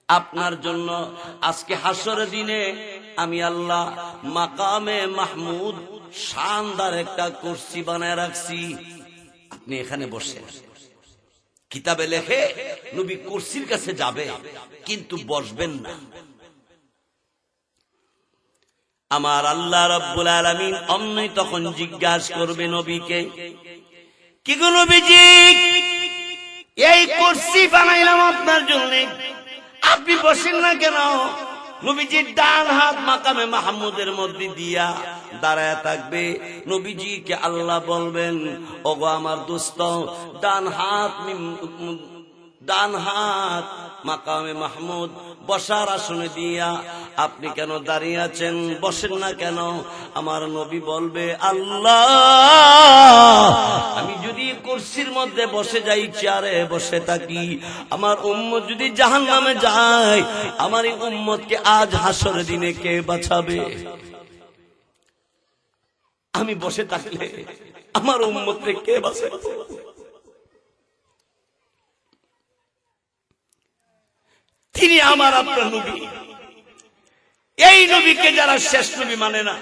আপনার জন্য আজকে হাসরের দিনে আমি আল্লাহ মাকামে মাহমুদ শানদার একটা কুরসি বানায় রাখছি, আপনি এখানে বসেন। কিতাবে লেখে নবী কুরসির কাছে যাবে, কিন্তু বসবেন না। আমার আল্লাহ রাব্বুল আলামিন অমনি তখন জিজ্ঞাসা করবে নবীকে, কি গো নবীজি, এই কুরসি বানাইলাম আপনার জন্য, আপনি বসেন না কেন? নবীজির ডান হাত মাকামে মাহমুদের মধ্যে দিয়া দাঁড়ায় থাকবে। নবীজিকে আল্লাহ বলবেন, ওগো আমার দোস্ত, ডান হাত মাকামে মাহমুদ বসার আসনে দিয়া আপনি কেন দাঁড়িয়ে আছেন, বসেন না কেন? আমার নবী বলবে, আল্লাহ, আমি যদি কুরসির মধ্যে বসে যাই, চেয়ারে বসে থাকি, আমার উম্মত যদি জাহান্নামে যায়, আমার এই উম্মতকে আজ হাসরের দিনে কে বাঁচাবে? আমি বসে থাকলে আমার উম্মতকে কে বাঁচাবে? তিনি আমার আপনার নবী। এই নবীকে যারা শেষ নবী মানে না,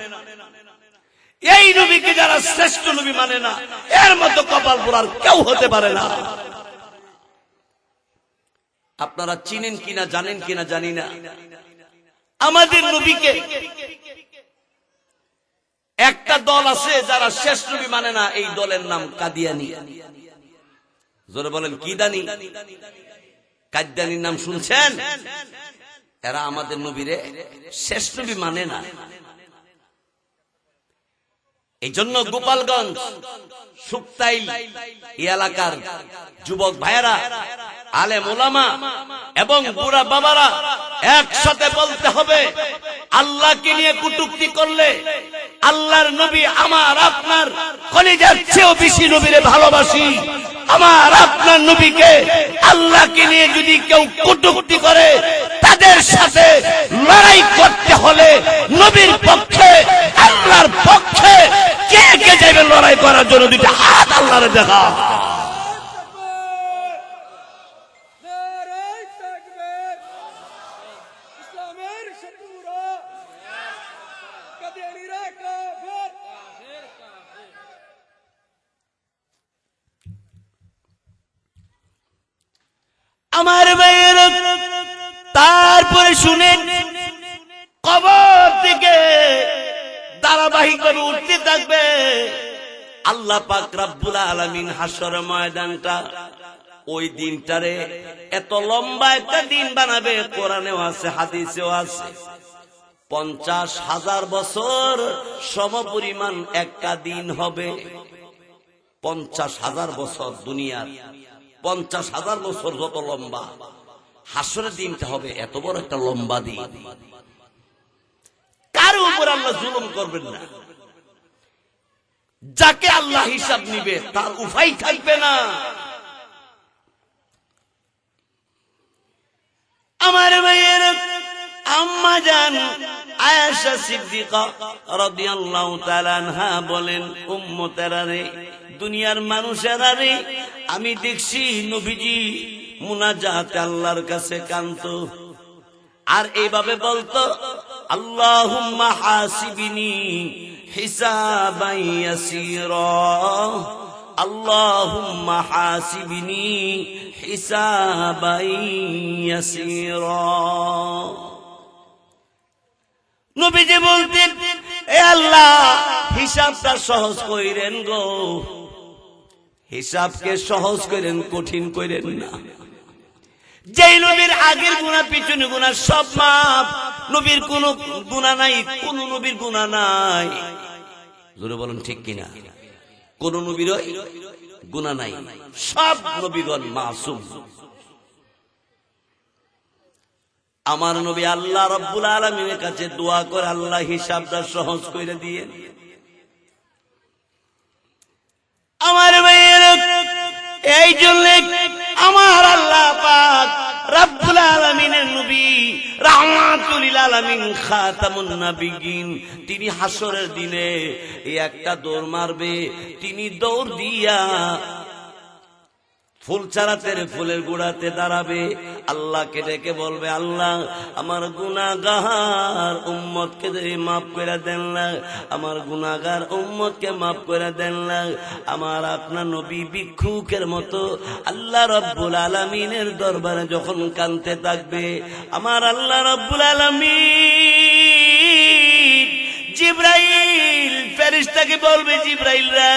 এই নবীকে যারা শ্রেষ্ঠ নবী মানে না, এর মতো কপাল পোড়ার কেউ হতে পারে না। আপনারা চিনেন কিনা জানেন কিনা জানি না, আমাদের নবীকে একটা দল আছে যারা শেষ নবী মানে না, এই দলের নাম কাদিয়ানী। জোরে বলেন কি দানি? কাদিয়ানীর নাম শুনছেন? এরা আমাদের নবীরে শেষ নবী মানে না। এই জন্য গোপালগঞ্জ, শুক্তাইল এলাকার যুবক ভাইয়েরা, আলেম ওলামা এবং বুড়া বাবারা একসাথে বলতে হবে, আল্লাহকে নিয়ে কটূক্তি করলে আল্লাহর নবী আমার আপনার কলিজার চেয়েও বেশি নবীরে ভালোবাসি। আমার আপনার নবীকে আল্লাহকে নিয়ে যদি কেউ কটূক্তি করে, তাদের সাথে লড়াই করতে হলে নবীর পক্ষে আল্লাহর পক্ষে কে কে যাবে লড়াই করার জন্য? দুইটা হাত আল্লাহরে দেখা। আমার ভাইয়ের, তারপরে শুনেন, কবর থেকে ধারাবাহিকভাবে উঠতে থাকবে। আল্লাহ পাক রব্বুল আলামিন হাসর ময়দানটা, ওই দিনটারে এত লম্বা একটা দিন বানাবে। কোরআনেও আছে, হাদিসেও আছে। 50,000 বছর সমপরিমাণ একটা দিন হবে। 50,000 বছর, দুনিয়ার 50,000 বছর যত লম্বা, হাসরের দিনটা হবে এত বড় একটা লম্বা দিন। কারো উপর আল্লাহ জুলুম করবেন না। যাকে আল্লাহ হিসাব নিবে তার উপায় থাকবে না। আমার ভাইয়ের, আম্মা জান আয়েশা সিদ্দিকা রাদিয়াল্লাহু তাআলা আনহা বলেন, উম্মতেরা রে, দুনিয়ার মানুষেরা রে, আমি দেখছি নবীজি মুনাজাতে আল্লাহর কাছে কাঁদতো, আর এইভাবে বলতো, আল্লাহুম্মা হাসিবিনি হিসাবান ইয়াসীরা, আল্লাহুম্মা হাসিবিনি হিসাবান ইয়াসীরা। নবীজি বলতেন, এ আল্লাহ, হিসাবটা সহজ কইরেন গো, হিসাবকে সহজ করেন, কঠিন করেন না। যেই নবীর আগের গুনাহ পিছনে গুনাহ সব মাফ, নবীর কোন গুনাহ নাই, কোন নবীর গুনাহ নাই। জোরে বলেন ঠিক কিনা? কোন নবীর গুনাহ নাই, সব নবীগণ মাসুম। আমার নবী আল্লাহ রাব্বুল আলামিনের কাছে দোয়া করে, আল্লাহ হিসাবটা সহজ করে দিয়ে। আমার ভাইয়ের, এই জন্য আমার আল্লাহ পাক রব্বুল আলামিনের নবী রাহমাতুল লিল আলামিন খাতামুন নবিয়্যিন, তিনি হাসরের দিনে একটা দৌড় মারবে। তিনি দৌড় দিয়া ফুল চারাতের ফুলের গোড়াতে দাঁড়াবে, আল্লাহকে ডেকে বলবে, আল্লাহ, আমার গুনাহগার উম্মতকে মাফ করে দেন না, আমার গুনাহগার উম্মতকে মাফ করে দেন না। আমার আপনার নবী ভিক্ষুকের মতো আল্লাহ রাব্বুল আলামিনের দরবারে যখন কাঁদতে থাকবে, আমার আল্লাহ রাব্বুল আলামিন জিবরাইল ফেরেশতাকে বলবে, জিবরাইল রে,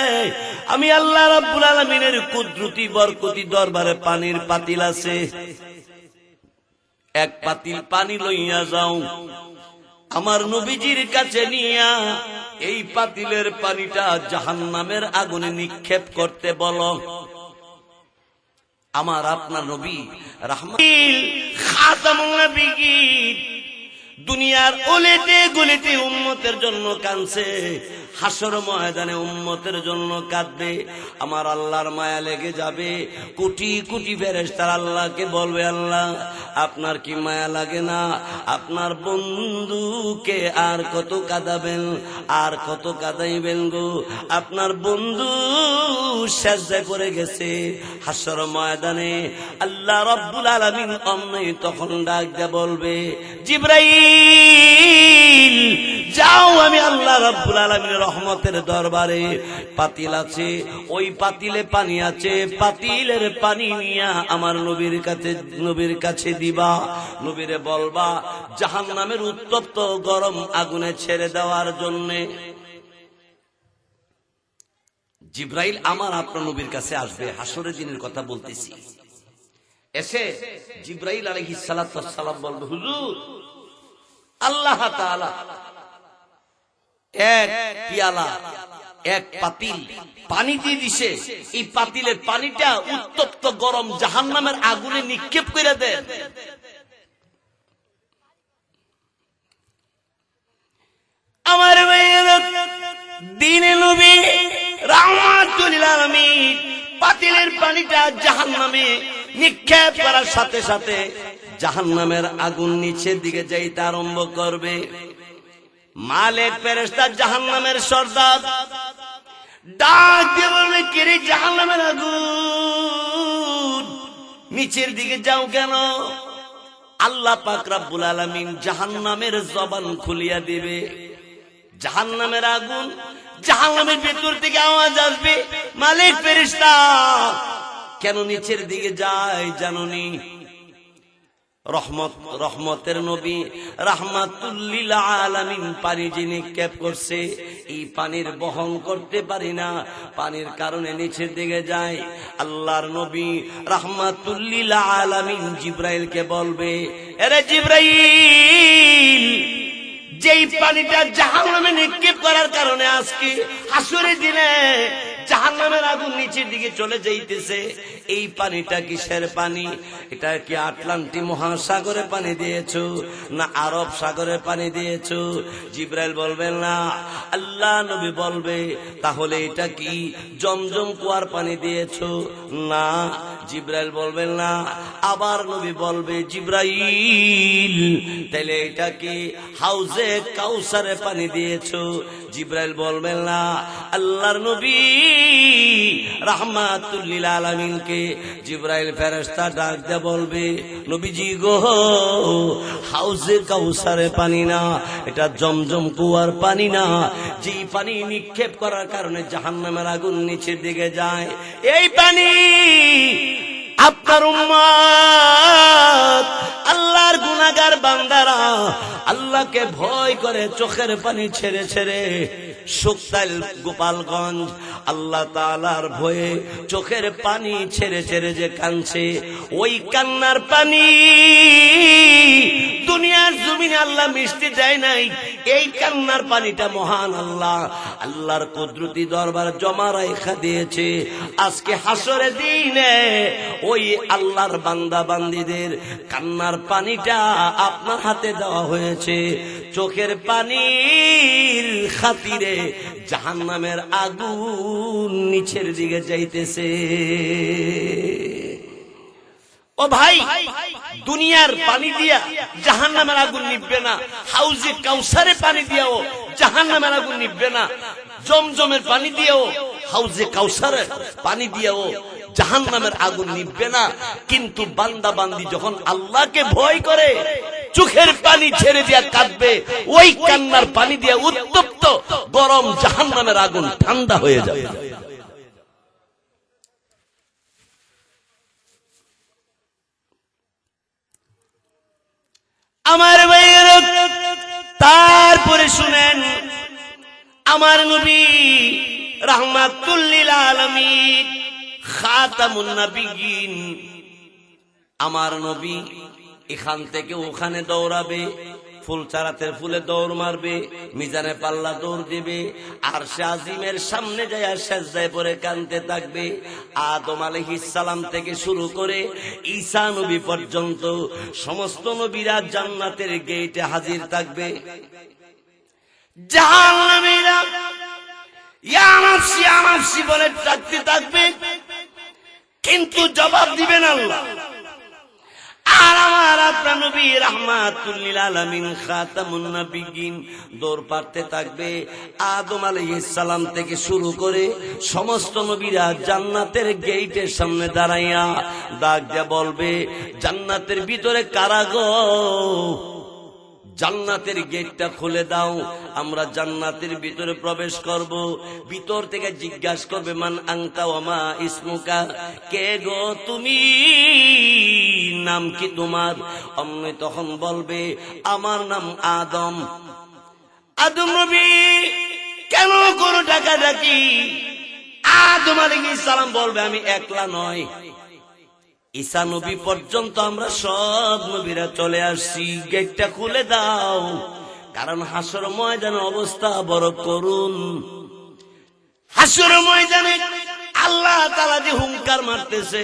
আমি আল্লাহ রাব্বুল আলামিনের কুদরতি বরকতি দরবারে পানির পাতিল আছে, এক পাতিল পানি লইয়া যাও, আমার নবীজির কাছে নিয়া এই পাতিলের পানিটা জাহান্নামের আগুনে নিক্ষেপ করতে বলো। আমার আপনার নবী রাহমাতুল খাতামুন নবিয়্যিন দুনিয়ার ওলেতে গলিতে উম্মতের জন্য কাঁদছে, হাসর ময়দানে উম্মতের জন্য কাঁদবে, আমার আল্লাহর মায়া লেগে যাবে। কোটি কোটি ফেরেশতারা আল্লাহকে বলবে, আল্লাহ আপনার কি মায়া লাগে না? আপনার বন্ধুকে আর কত কাঁদাবেন, আর কত কাঁদাইবেন গো? আপনার বন্ধু সাজদায় পড়ে গেছে। হাসর ময়দানে আল্লাহ রাব্বুল আলামিন অমনি তখন ডাক দিয়ে বলবে, জিবরাইল যাও, আমি আল্লাহ রাব্বুল আলামিনের রহমতের দরবারে পাতিল আছে, ওই পাতিলে পানি আছে, পাতিলের পানি নিয়া আমার নবীর কাছে দিবা। নবীরে বলবা জাহান্নামের উত্তপ্ত গরম আগুনে ছেড়ে দেওয়ার জন্য। জিবরাইল আমার আপনার নবীর কাছে আসবে, হাসরের দিনের কথা বলতেছি। এসে জিবরাইল আলাইহিস সালাতু ওয়াস সালাম বলবে, হুজুর আল্লাহ তাআলা এক পিয়ালা, এক পাতিল পানি দিয়ে দিছে, এই পাতিলের পানিটা উত্তপ্ত গরম জাহান্নামের আগুনে নিক্ষেপ করে দেন। আমার দ্বীনে নবী রাহমাতুল লিল আলামিন পাতিলের পানিটা জাহান্নামে নিক্ষেপ করার সাথে সাথে জাহান্নামের আগুন নিচের দিকে যাইতে আরম্ভ করবে। মালিক ফেরেশতা জাহান্নামের সর্দার ডাক দিয়ে বলবে, কে রে জাহান্নামের আগুন নিচের দিকে যাও কেন? আল্লাহ পাক রব্বুল আলামিন জাহান্নামের জবান খুলিয়া দিবে। জাহান্নামের আগুন, জাহান্নামের ভেতর থেকে আওয়াজ আসবে, মালিক ফেরেশতা কেন নিচের দিকে যায় জানোনি? রহমতের নবী রাহমাতুল লিল আলামিন পানি যে নিক্ষেপ করছে, এই পানির বহন করতে পারি না, পানির কারণে নিচের দিকে যায়। আল্লাহর নবী রাহমাতুল লিল আলামিন জিবরাইলকে বলবে, আরে জিবরাইল, যেই পানিটা জাহান্নামে নিক্ষেপ করার কারণে আজকে হাসরের দিনে জাহান্নামের আগুন নিচের দিকে চলে যাইতেছে, এই পানিটা কিসের পানি? এটা কি আটলান্টিক মহাসাগরে পানি দিয়েছো না আরব সাগরে পানি দিয়েছো? জিবরাইল বলবেন না। আল্লাহ নবী বলবে, তাহলে এটা কি জমজম কুয়ার পানি দিয়েছো? না। জিবরাইল বলবেন না। আবার নবী বলবে, জিবরাইল তাহলে এটা কি হাউজে কাউসারে পানি দিয়েছো? জিবরাইল বলবেন না। আল্লাহর নবী রাহমাতুল লিল আলামিনকে জিবরাইল ফেরেশতা ডাক দিয়ে বলবে, নবীজি গো, হাউজে কাউসারে পানি না, এটা জমজম কুয়ার পানি না, যেই পানি নিক্ষেপ করার কারণে জাহান্নামের আগুন নিচের দিকে যায়, এই পানি আপনার উম্মত আল্লাহর গুনাহগার বান্দারা আল্লাহকে ভয় করে চোখের পানি ছেড়ে ছেড়ে শুকতাইল গোপালগঞ্জ আল্লাহ তাআলার ভয়ে চোখের পানি ছেড়ে ছেড়ে যে কাঁদছে, ওই কান্নার পানি দুনিয়ার জমিনে আল্লাহ মিষ্টি দেয় নাই। এই কান্নার পানিটা মহান আল্লাহর কুদরতি দরবার জমা রাখা দিয়েছে। আজকে হাসরের দিনে ওই আল্লাহর বান্দা বান্দীদের কান্নার পানিটা আপনার হাতে দেওয়া হয়েছে। চোখের পানির খাতিরে জাহান্নামের আগুন নিচের দিকে যাইতেছে। ও ভাই, দুনিয়ার পানি দিয়া জাহান্নামের আগুন নিভবে না, হাউজে কাউসারে পানি দিয়াও জাহান্নামের আগুন নিভবে না, জমজমের পানি দিয়াও হাউজে কাউসারে পানি দিয়াও জাহান্নামের আগুন নিভবে না। কিন্তু বান্দা বান্দি যখন আল্লাহকে ভয় করে চোখের পানি ছেড়ে দিয়া কাঁদবে, ওই কান্নার পানি দিয়া উত্তপ্ত গরম জাহান্নামের আগুন ঠান্ডা হয়ে যাবে। আমার ভাইয়েরা, তারপরে শুনেন, আমার নবী রাহমাতুল লিল আলামিন খাতামুন নবিয়্যিন, আমার নবী এখান থেকে ওখানে দৌড়াবে, ফুল চারাতের ফুলে দৌড় মারবে, মিজানে পাল্লা দৌড় দিবে, আর আজিমের সামনে যায় সেজদায় পড়ে কাঁদতে থাকবে। আদম আলাইহিস সালাম থেকে শুরু করে ঈসা নবী পর্যন্ত সমস্ত নবীরা জান্নাতের গেটে হাজির থাকবে। জাহান্নামীরা ইয়া নাফসি বলে ডাকতে থাকবে, কিন্তু জবাব দিবেন আল্লাহ। আর আমার আপনার নবী রাহমাতুল লিল আলামিন খাতামুন নবিয়্যিন দৌড় পাড়তে থাকবে। আদম আলাইহিস সালাম থেকে শুরু করে সমস্ত নবীরা জান্নাতের গেটের সামনে দাঁড়াইয়া ডাক দিয়ে বলবে, জান্নাতের ভিতরে কারা গো? জান্নাতের গেটটা খুলে দাও, আমরা জান্নাতের ভিতরে প্রবেশ করব। ভিতর থেকে জিজ্ঞাসা করবে, মান আনতা ওয়া মা ইসমুকা, কে গো তুমি, নাম কি তোমার? অমনি তখন বলবে, আমার নাম আদম। আদম নবী কেন করো ডাকাডাকি? আদম আলাইহিস সালাম বলবে, আমি একলা নয়, ঈসা নবী পর্যন্ত আমরা সব নবীরা চলে আসছি, গেটটা খুলে দাও। কারণ হাসর ময়দানের অবস্থা বড় করুন। হাসর ময়দানে আল্লাহ তাআলা যে হুঙ্কার মারতেছে,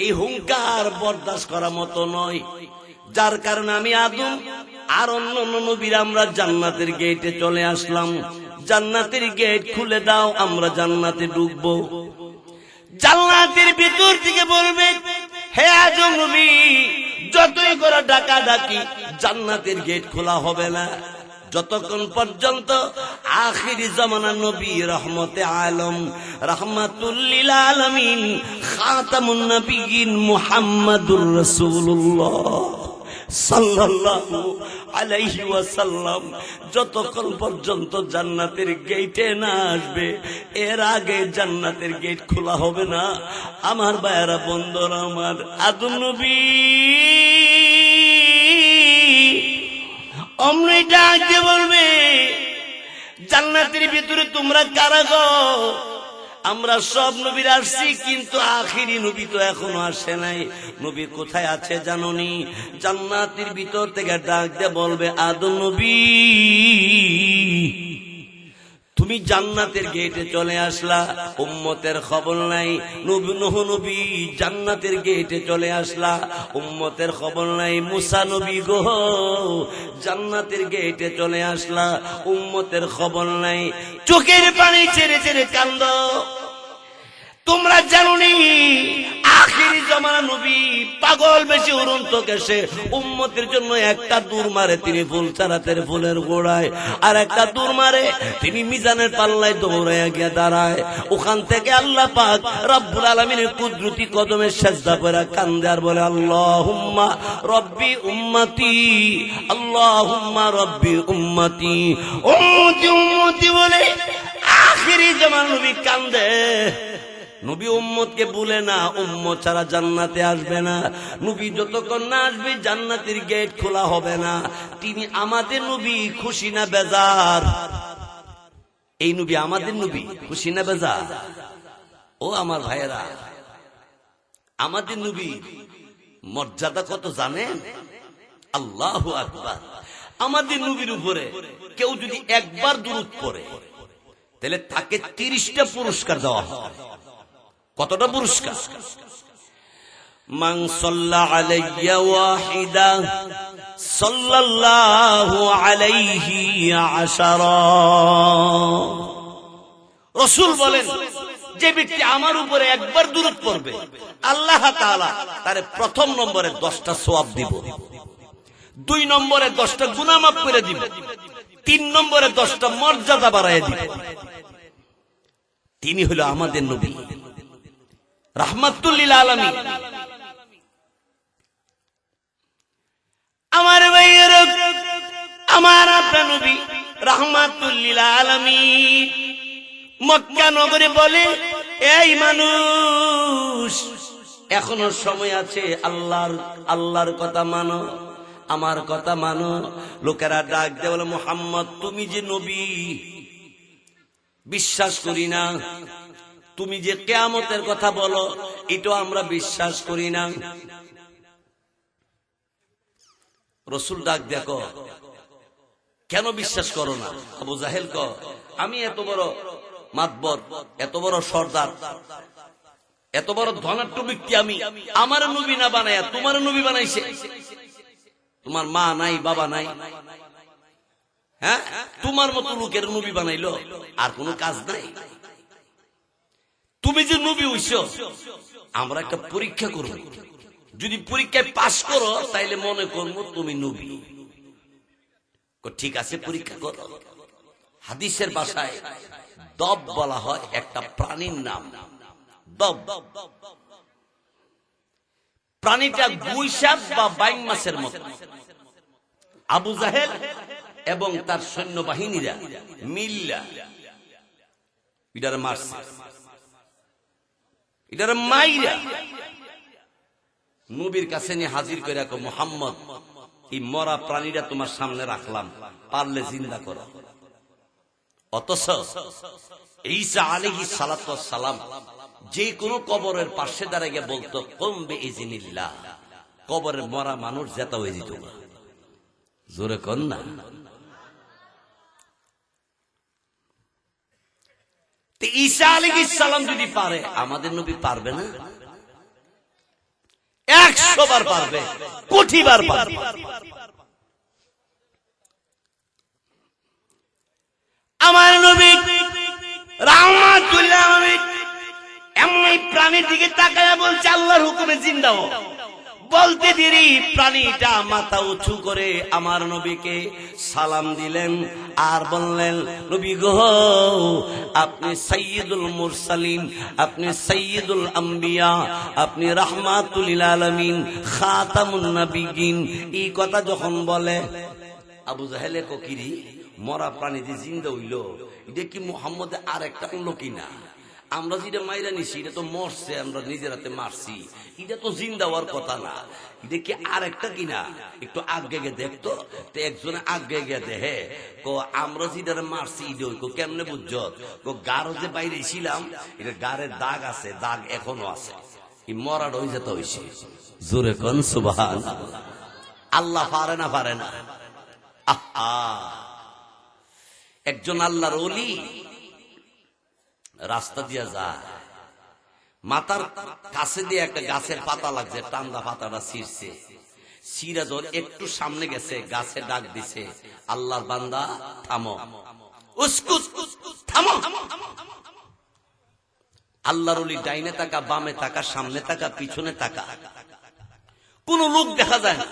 এই হুঙ্কার বরদাস্ত করার মতো নয়। যার কারণে আমি আদম আর অন্য নবীরা আমরা জান্নাতের গেটে চলে আসলাম। জান্নাতের গেট খুলে দাও, আমরা জান্নাতে ঢুকবো। জান্নাতের ভিতর থেকে বলবে, হে আদম নবী, যতই করে ডাকাডাকি জান্নাতের গেট খোলা হবে না, যতক্ষণ পর্যন্ত আখিরি জামানার নবী রহমতে আলম রাহমাতুল লিল আলামিন খাতামুন নবিয়্যিন মুহাম্মাদুর রাসূলুল্লাহ সাল্লাল্লাহু আলাইহি ওয়াসাল্লাম যতক্ষণ পর্যন্ত জান্নাতের গেটে না আসবে, এর আগে জান্নাতের গেট খোলা হবে না। আমার ভাইয়েরা, বন্ধুরা আমার, আদম নবী অমনি ডাক দিয়ে বলবে, জান্নাতের ভিতরে তোমরা কারা গো? আমরা সব নবীর আসছি, কিন্তু আখিরি নবী তো এখনো আসে নাই। নবী কোথায় আছে জানোনি? জান্নাতের ভিতর থেকে ডাক দিয়ে বলবে, আদম নবী তুমি জান্নাতের গেটে চলে আসলা, উম্মতের খবর নাই। নূহ নবী জান্নাতের গেটে চলে আসলা, উম্মতের খবর নাই। মুসা নবী গো জান্নাতের গেটে চলে আসলা, উম্মতের খবর নাই। চোখের পানি ছেড়ে ছেড়ে কান্দ। তোমরা জানোনি আখিরি জামানা নবী পাগল বেশি উড়ন্ত কেশে উম্মতের জন্য একটা দূর মারে তিনি ফুলচারাতের ফুলের গোড়ায়, আর একটা দূর মারে তিনি মিজানের পাল্লায় দৌড়াইয়া গিয়ে দাঁড়ায়। ওখান থেকে আল্লাহ পাক রব্বুল আলামিনের কুদরতি কদমে সেজদা করে কান্দে আর বলে, আল্লাহুম্মা রব্বি উম্মতি, আল্লাহুম্মা রব্বি উম্মতি। উম্মতি উম্মতি বলে আখিরি জামানা নবী কান্দে। নবী উম্মতকে বলে না, উম্মত ছাড়া জান্নাতে আসবে না। নবী যতক্ষণ না আসবে জান্নাতের গেট খোলা হবে না। তিনি আমাদের নবী, খুশি না বেজার? এই নবী আমাদের নবী, খুশি না বেজার? ও আমার ভাইয়েরা, আমাদের নবী মর্যাদা কত জানেন? আল্লাহু আকবার। আমাদের নবীর উপরে কেউ যদি একবার দুরূদ পড়ে, তাহলে তাকে 30টা পুরস্কার দেওয়া হয়। কতটা পুরস্কার? মান সাল্লা আলাইয়া ওয়াহিদা সাল্লাল্লাহু আলাইহি আশারা। রাসূল বলেন, যে ব্যক্তি আমার উপরে একবার দুরূদ পড়বে, আল্লাহ তাআলা তার প্রথম নম্বরে 10টা সওয়াব দিব, 2 নম্বরে 10টা গুনাহ মাফ করে দিব, 3 নম্বরে 10টা মর্যাদা বাড়ায় দিব। তিনি হলো আমাদের নবী রাহমাতুল লিল আলামিন। আমার ভাইয়ের, আমার আপনার নবী রাহমাতুল লিল আলামিন মক্কা নগরে বলে, এই মানুষ এখনো সময় আছে, আল্লাহর কথা মানো, আমার কথা মানো। লোকেরা ডাক দেয় বলে, মুহাম্মদ তুমি যে নবী বিশ্বাস করি না, তুমি যে কিয়ামতের কথা বলো এটা আমরা বিশ্বাস করি না। রাসূল ডাক দেখো, কেন বিশ্বাস করো না? আবু জাহেল ক, আমি এত বড় মাতবর, এত বড় সর্দার, এত বড় ধনাঢ্য ব্যক্তি, আমি আমার নবী না বানায়া তোমার নবী বানাইছে। তোমার মা নাই, বাবা নাই, হ্যাঁ, তোমার মতো লোকের নবী বানাইলো, আর কোনো কাজ নাই। তুমি যে নবী হইছো, আমরা একটা পরীক্ষা করব, যদি পরীক্ষায় পাশ করো তাইলে মনে করবো তুমি নবী। ঠিক আছে, পরীক্ষা করো। হাদিসের ভাষায় দব বলা হয় একটা প্রাণীর নাম। দব প্রাণীটা গুইসাপ বা বাইং মাছের মতো। আবু জাহেল এবং তার সৈন্যবাহিনীরা মিল্লা এটারে মারছে, এটারে মাইরা নবীর কাছে নিয়ে হাজির করে রাখো, মুহাম্মদ এই মরা প্রাণীরা তোমার সামনে রাখলাম, পারলে জিন্দা করো। অথচ ঈসা আলাইহিস সালাতু ওয়াস সালাম যে কোনো কবরের পাশে দাঁড়িয়ে বলতো, কুম বিইজনিল্লাহ, কবরের মরা মানুষ যেতে হয়ে যেত। জোরে কর না। ঈসা আলাইহিস সালাম যদি পারে, আমাদের নবী পারবে না? 100 বার পারবে, কোটি বার পারবে। আমার নবী রাহমাতুল্লাহ আলাইহি এমন প্রাণীর দিকে তাকায়া বলছে, আল্লাহর হুকুমে জিন্দা হও। বলতে দেরি প্রাণীটা মাথা উঁচু করে আমার নবীকে সালাম দিলেন আর বললেন, নবী গো, আপনি সাইয়্যিদুল মুরসালিন, আপনি সাইয়্যিদুল আম্বিয়া, আপনি রাহমাতুল লিল আলামিন, খাতামুন নবিয়্যিন। এই কথা যখন বলে, আবু জাহেলে কিরি মরা প্রাণী যে জিন্দা হইল, এটা কি মুহাম্মদে আর একটা লোক কিনা? আমরা যেটা মাইরা নিছি এটা তো মরছে, আমরা নিজের হাতে মারছি, এটা তো জিন্দা হওয়ার কথা না। এটা কি আর একটা কিনা? একটু আগে গিয়ে দেখতো। তো একজনে আগে গিয়ে দেখে, আমরা যেটা মারছি এটা কেমনে বুঝছ? গাড়ো যে বাইরে ছিলাম, এটা গাড়ের দাগ আছে, দাগ এখনো আছে, এই মরার হয়ে যেতে হয়েছে। জোরে কোন সুবহানাল্লাহ। আল্লাহ পারে না, পারে না। আহা, একজন আল্লাহর ওলি রাস্তা দিয়া যায়, মাথার কাছে দিয়ে একটা গাছের পাতা লাগছে, টান্দা পাতাটা ছিঁড়ছে, সিরা যখন একটু সামনে গেছে, গাছে ডাক দিছে, আল্লাহর বান্দা থামো, উসকুত থামো। আল্লাহর ওলি ডাইনে তাকা, বামে তাকা, সামনে তাকা, পিছনে তাকা, কোন লোক দেখা যায় না।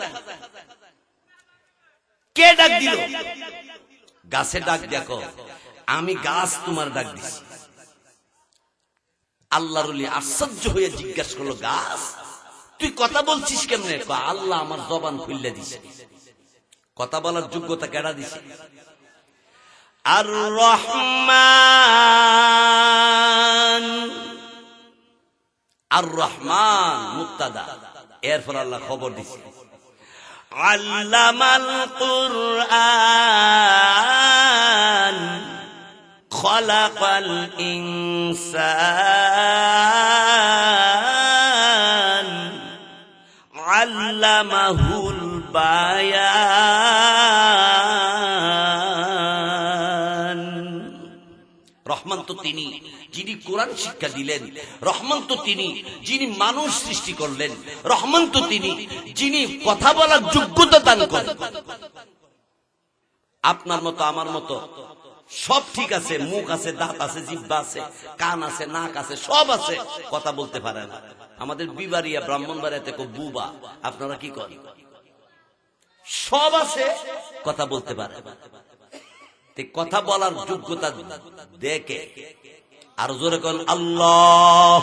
কে ডাক দিল? গাছে ডাক, দেখো আমি গাছ তোমার ডাক দিছি। আল্লাহর ওলি আশ্চর্য হয়ে জিজ্ঞাসা করলো, গাছ তুই কথা বলছিস কেমনে? আল্লাহ আমার জবান খুলে দিছে। কথা বলার যোগ্যতা কেডা দিছে? আর রহমান, আর রহমান মুক্তাদা, এরপর আল্লাহ খবর দিছে, আল্লামাল কুরআন খালাকাল ইনসান আল্লামাহুল বায়ান। রহমান তো তিনি যিনি কোরআন শিক্ষা দিলেন, রহমান তো তিনি যিনি মানুষ সৃষ্টি করলেন, রহমান তো তিনি যিনি কথা বলার যোগ্যতা দান করেন। আপনার মতো আমার মতো সব ঠিক আছে, মুখ আছে, দাঁত আছে, জিহ্বা আছে, কান আছে, নাক আছে, সব আছে, কথা বলতে পারে না। আমাদের বিবাড়িয়া ব্রাহ্মণবাড়িয়াতে বুবা, আপনারা কি করেন? সব আছে, কথা বলতে পারে না। কথা বলার যোগ্যতা দেখে আর জোরে কোন আল্লাহ,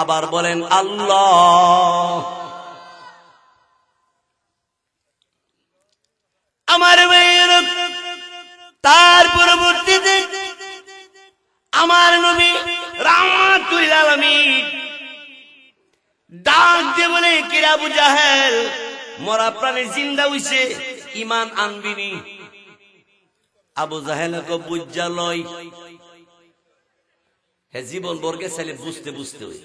আবার বলেন আল্লাহ। আমার মেয়ের তার পরবর্তীতে আমার নবী রাহমাতুল আলামিন ডাক দিয়ে বলে, কিরা আবু জাহেল, মরা প্রাণী জিন্দা হইছে, ঈমান আনবিনি? আবু জাহেলকে বুঝা লয়, হে জীবন বর্গে ছেলে বুঝতে বুঝতে হই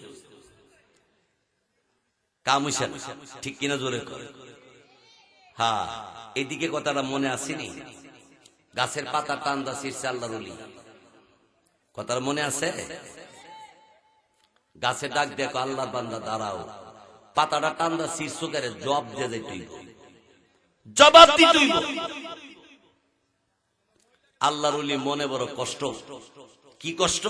কাম হইছে, ঠিক কিনা জোরে করে? হ্যাঁ, এদিকে কথাটা মনে আসেনি? গাছের পাতা টান্দা ছিঁড়ছে আল্লাহর ওলি, কথাটা মনে আছে? গাছে ডাক দেখো, আল্লাহর বান্দা দাঁড়াও, পাতাটা টান্দা ছিঁড়ছো করে জবাব দিয়ে যাই, তুই জবাব দি, তুই আল্লাহর ওলি মনে বড় কষ্ট। কি কষ্ট?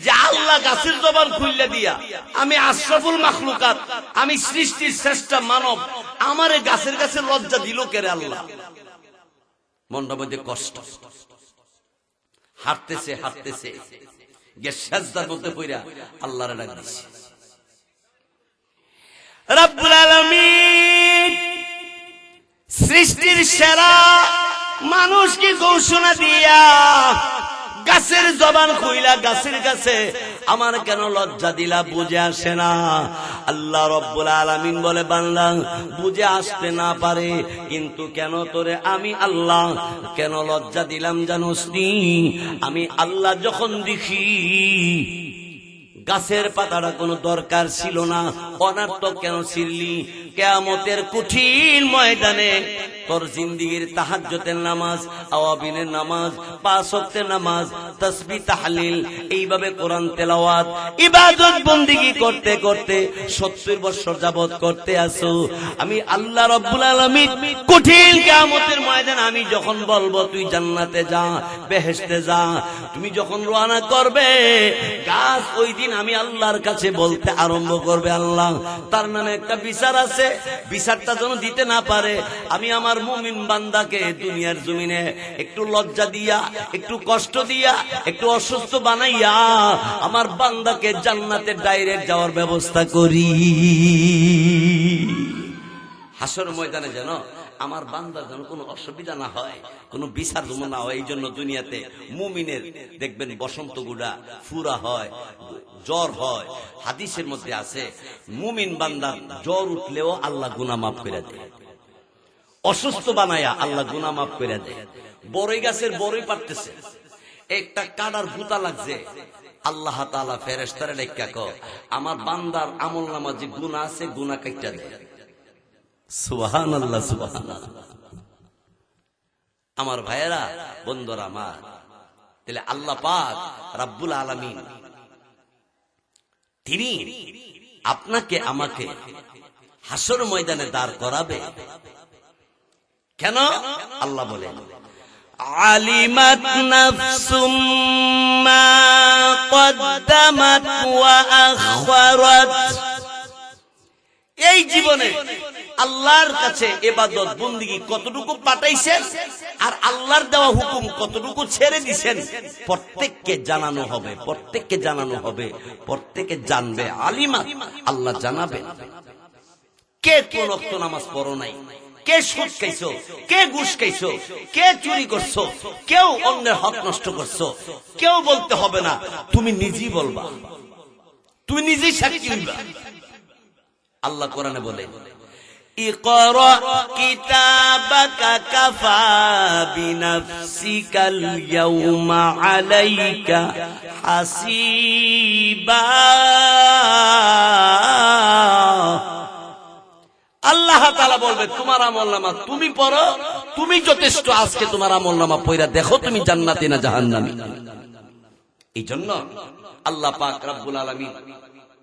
যে আল্লাহ গাছের জবান খুললে দিয়া, আমি আশরাফুল মাখলুকাত, আমি সৃষ্টির শ্রেষ্ঠ মানব, আমারে গাছের কাছে লজ্জা দিল কেরে আল্লাহ। মনটার মধ্যে কষ্ট। হাঁটতেছে হাঁটতেছে গিয়ে সাজদার মধ্যে পইরা আল্লাহরে ডাক দিছে। রব্বুল আলামিন সৃষ্টির সেরা মানুষকে ঘোষণা দিয়া গাছের জবান খুইলা গাছের কাছে আমার কেন লজ্জা দিলা? বুঝে আসে না। আল্লাহ রব্বুল আলামিন বলে, বান্দা বুঝে আসতে না পারে, কিন্তু কেন তোরে আমি আল্লাহ কেন লজ্জা দিলাম জানোস নি? আমি আল্লাহ যখন দেখি গাছের পাতাটা কোনো দরকার ছিল না, অনার্থক কেন ছিড়লি? কিয়ামতের কঠিন ময়দানে তোর জিন্দেগীর তাহাজ্জুদের নামাজ, আওয়াবিনের নামাজ, 5 ওয়াক্তের নামাজ, তাসবিহ তাহলিল, এইভাবে কোরআন তেলাওয়াত ইবাদত বন্দেগী করতে করতে 70 বছর যাবত করতে আসো। আমি আল্লাহ রব্বুল আলামিন কঠিন কিয়ামতের ময়দানে আমি যখন বলবো তুই জান্নাতে যা, বেহেশতে যা, তুমি যখন রওনা করবে, গাছ ওই দিন আমি আল্লাহর কাছে বলতে আরম্ভ করবে, আল্লাহ তার নামে একটা বিচার আছে, বিচারটা যেন দিতে না পারে। আমি আমার মুমিন বান্দাকে দুনিয়ার জমিনে একটু লজ্জা দিয়া, একটু কষ্ট দিয়া, একটু অসুস্থ বানাইয়া আমার বান্দাকে জান্নাতে ডাইরেক্ট যাওয়ার ব্যবস্থা করি। হাসর ময়দানে যেন আমার বান্দার যেন কোনো অসুবিধা না হয়, কোনো বিচার যেন না হয়। এই জন্য দুনিয়াতে মুমিনের দেখবেন বসন্ত গুড়া ফুরা হয়, জ্বর হয়। হাদিসের মধ্যে আছে মুমিন বান্দা জ্বর উঠলেও আল্লাহ গুনাহ মাফ করে দেয়, অসুস্থ বানায়া আল্লাহ গুনাহ মাফ করে দেয়। বড়ই গাছের বড়ই পারতেছে, একটা কাটার গুতা লাগছে, আল্লাহ তাআলা ফেরেশতারে ডাইকা কয় আমার বান্দার আমলনামা যে গুনাহ আছে গুনাহ কাইটা দেয়। সুবহানাল্লাহ, সুবহানাল্লাহ। আমার ভাইয়েরা, বন্ধুরা আমার, তাহলে আল্লাহ পাক রব্বুল আলামিন তিনি আপনাকে আমাকে হাসর ময়দানে দাঁড় করাবে কেন? আল্লাহ বলেন, আলিমাত নাফসুম মা কদ্দামাত ওয়া আখখারাত। এই জীবনে আল্লাহর কাছে ইবাদত বন্দেগী কতটুকু পাঠাইছেন আর আল্লাহর দেওয়া হুকুম কতটুকু ছেড়ে দিয়েছেন, প্রত্যেককে জানানো হবে, প্রত্যেককে জানানো হবে, প্রত্যেকে জানবে। আলিমা, আল্লাহ জানাবেন কে কোন ওয়াক্ত নামাজ পড়ো নাই, কে সুদ খাইছো, কে ঘুষ খাইছো, কে চুরি করছো, কেউ অন্যের হক নষ্ট করছো, কেউ বলতে হবে না, তুমি নিজেই বলবা, তুমি নিজেই সাক্ষী হইবা। আল্লাহ কোরআনে বলে, ইকরা কিতাবাকা কাফা বিনাফসিকাল ইয়াউমা আলাইকা হাসিবা। আল্লাহ তাআলা বলবে তোমার আমলনামা তুমি পড়ো, তুমি যথেষ্ট। আজকে তোমার আমলনামা পড়া দেখো তুমি জান্নাতি না জাহান্নামী। এই জন্য আল্লাহ পাক রব্বুল আলামিন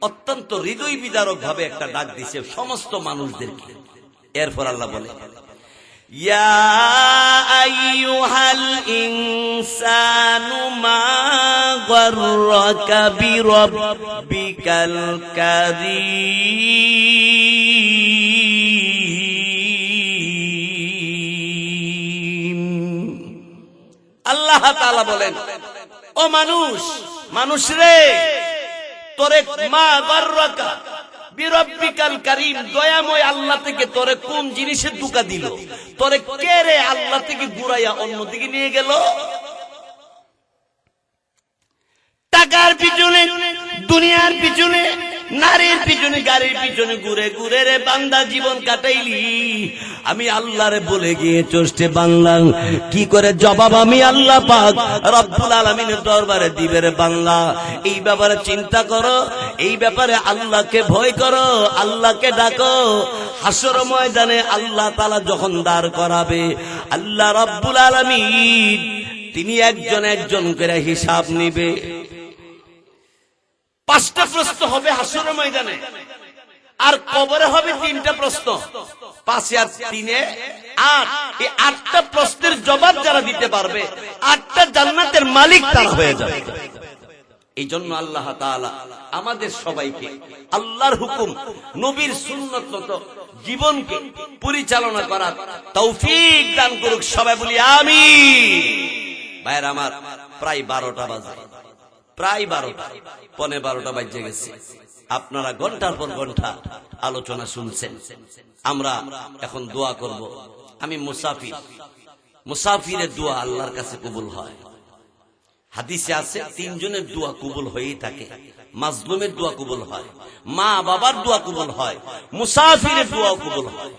অত্যন্ত হৃদয় বিদারক ভাবে একটা ডাক দিয়েছে সমস্ত মানুষদেরকে। এরপর আল্লাহ বলে, ইয়া আইয়ুহাল ইনসানু মা গাররাকা বিরাব্বিকাল কারীম। আল্লাহ তাআলা বলেন, ও মানুষ, মানুষ রে, তোরে মা গাররাকা বিরাব্বিকাল কারীম, দয়াময় আল্লাহ থেকে তোরে কোন জিনিসের ধোঁকা দিল? তোরে কে রে আল্লাহ থেকে ঘুরাইয়া অন্যদিকে নিয়ে গেল? টাকার পিছনে, দুনিয়ার পিছনে, নারীর পিছনে, গাড়ির পিছনে ঘুরে ঘুরে রে বান্দা জীবন কাটাইলি। আমি আল্লাহরে বলে গিয়ে চষ্টে বাংলা কি করে জবাব আমি আল্লাহ পাক রব্বুল আলামিনের দরবারে দিবে রে বাংলা? এই ব্যাপারে চিন্তা করো, এই ব্যাপারে আল্লাহকে ভয় করো, আল্লাহকে ডাকো। হাসর ময়দানে আল্লাহ তাআলা যখন দাঁড় করাবে, আল্লাহ রব্বুল আলামিন তিনি একজন একজন করে হিসাব নিবে। 5টা প্রশ্ন হবে হাসর ময়দানে। আর কবরে হবে 3টা প্রশ্ন, 5 আর 3 8। এই 8টা প্রশ্নের জবাব যারা দিতে পারবে 8টা জান্নাতের মালিক তারা হয়ে যাবে। এই জন্য আল্লাহ তাআলা আমাদের সবাইকে আল্লাহর হুকুম নবীর সুন্নত মতো জীবনকে পরিচালনা করার তৌফিক দান করুক। সবাই বলি আমিন। ভাইয়ের আমার, প্রায় 12টা বাজে, প্রায় 12টা, 11:15 বাজে গেছে। আপনারা ঘন্টার পর ঘন্টা আলোচনা শুনছেন। আমরা এখন দোয়া করব। আমি মুসাফির, মুসাফিরের দোয়া আল্লাহর কাছে কবুল হয়। হাদিসে আছে 3 জনের দোয়া কবুল হয়েই থাকে। মাজলুমের দোয়া কবুল হয়, মা বাবার দোয়া কবুল হয়, মুসাফিরের দোয়া কবুল হয়।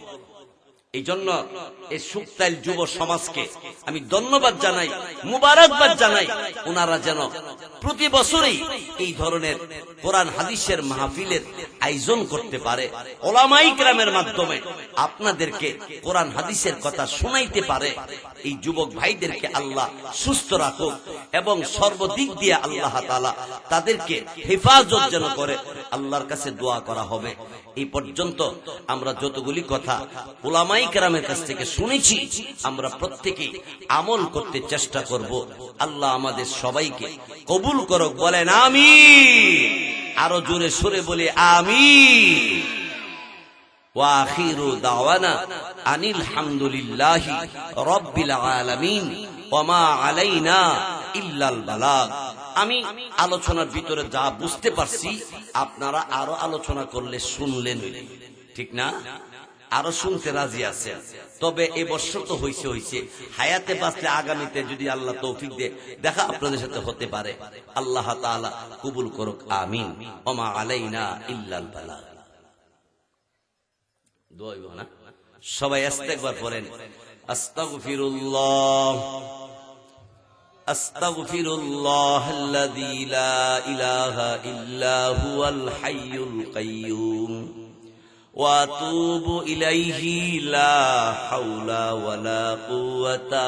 এই জন্য এই সুক্তাইল যুব সমাজকে আমি ধন্যবাদ জানাই, মুবারকবাদ জানাই। ওনারা যেন প্রতি বছরই এই ধরনের কোরআন হাদিসের মাহফিলের আয়োজন করতে পারে, ওলামায়ে কেরামের মাধ্যমে আপনাদেরকে কোরআন হাদিসের কথা শোনাইতে পারে। এই যুবক ভাইদেরকে আল্লাহ সুস্থ রাখুক এবং সর্বদিক দিয়ে আল্লাহ তাআলা তাদেরকে হেফাজত যেন করে। আল্লাহর কাছে দোয়া করা হবে। এই পর্যন্ত আমরা যতগুলি কথা উলামায়ে কেরামের কাছ থেকে শুনেছি, আমরা প্রত্যেকেই আমল করতে চেষ্টা করব। আল্লাহ আমাদের সবাইকে কবুল করুক। বলেন আমিন। আরো জোরে সুরে বলি আমিন। ওয়া আখিরু দাওয়ানা আনিল হামদুলিল্লাহি রাব্বিল আলামিন ওয়া মা আলাইনা ইল্লাল বালাগ। আমি আলোচনার ভিতরে যা বুঝতে পারছি আপনারা আরো আলোচনা করলে শুনলেন, ঠিক না? আরো শুনতে রাজি আছে। তবে এই বছর তো হইছে, হায়াতে বাঁচলে আগামীতে যদি আল্লাহ তৌফিক দেয় দেখা আপনাদের সাথে হতে পারে। আল্লাহ তাআলা কবুল করুক। আমিন। ওয়া মা আলাইনা ইল্লাল বালাগ। দোয়া হইব না? সবাই ইস্তেগফার করেন। আস্তাগফিরুল্লাহ আস্তাগফিরুল্লাহাল্লাযী লা ইলাহা ইল্লা হুয়াল হাইয়ুল কাইয়্যুম ওয়া আতুবু ইলাইহি লা হাওলা ওয়ালা কুওয়াতা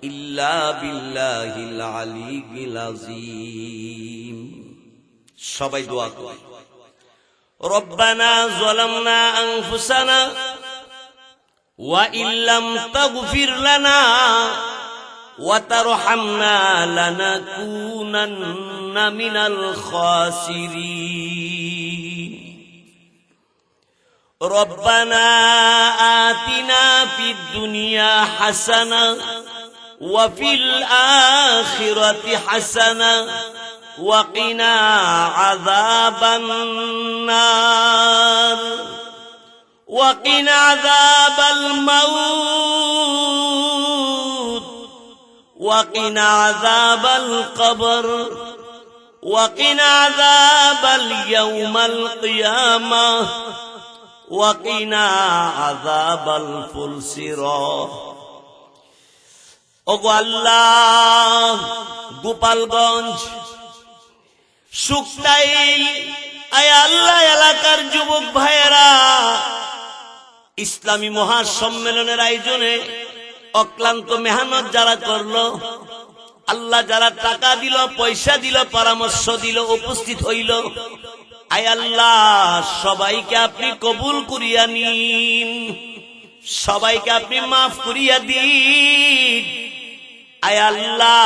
ইল্লা বিল্লাহিল আলিয়্যিল আযীম। সবাই দোয়া করুন। রব্বানা যালামনা আনফুসানা ওয়া ইল্লাম তাগফির লানা ওয়া তারহামনা লানাকুনান্না মিনাল খাসিরিন। রব্বানা আতিনা ফিদ দুনিয়া হাসানা ওয়া ফিল আখিরাতি হাসানা ওয়া কিনা আযাবান নার ওয়া কিনা আযাবাল মাউত ওয়া কিনা আযাবাল কবর ওয়া কিনা আযাবাল ইয়াউমাল কিয়ামাহ ওয়া কিনা আযাবাল ফুলসিরাত। ওগো আল্লাহ, গোপালগঞ্জ, সুক্তাইল, আয় আল্লাহ এলাকার যুবক ভাইয়েরা ইসলামী মহাসম্মেলনের আয়োজনে অক্লান্ত মেহনত যারা করলো, আল্লাহ যারা টাকা দিল, পয়সা দিল, পরামর্শ দিল, উপস্থিত হইল, আয় আল্লাহ সবাইকে আপনি কবুল করিয়া নিন, সবাইকে আপনি মাফ করিয়া দিন। আয় আল্লাহ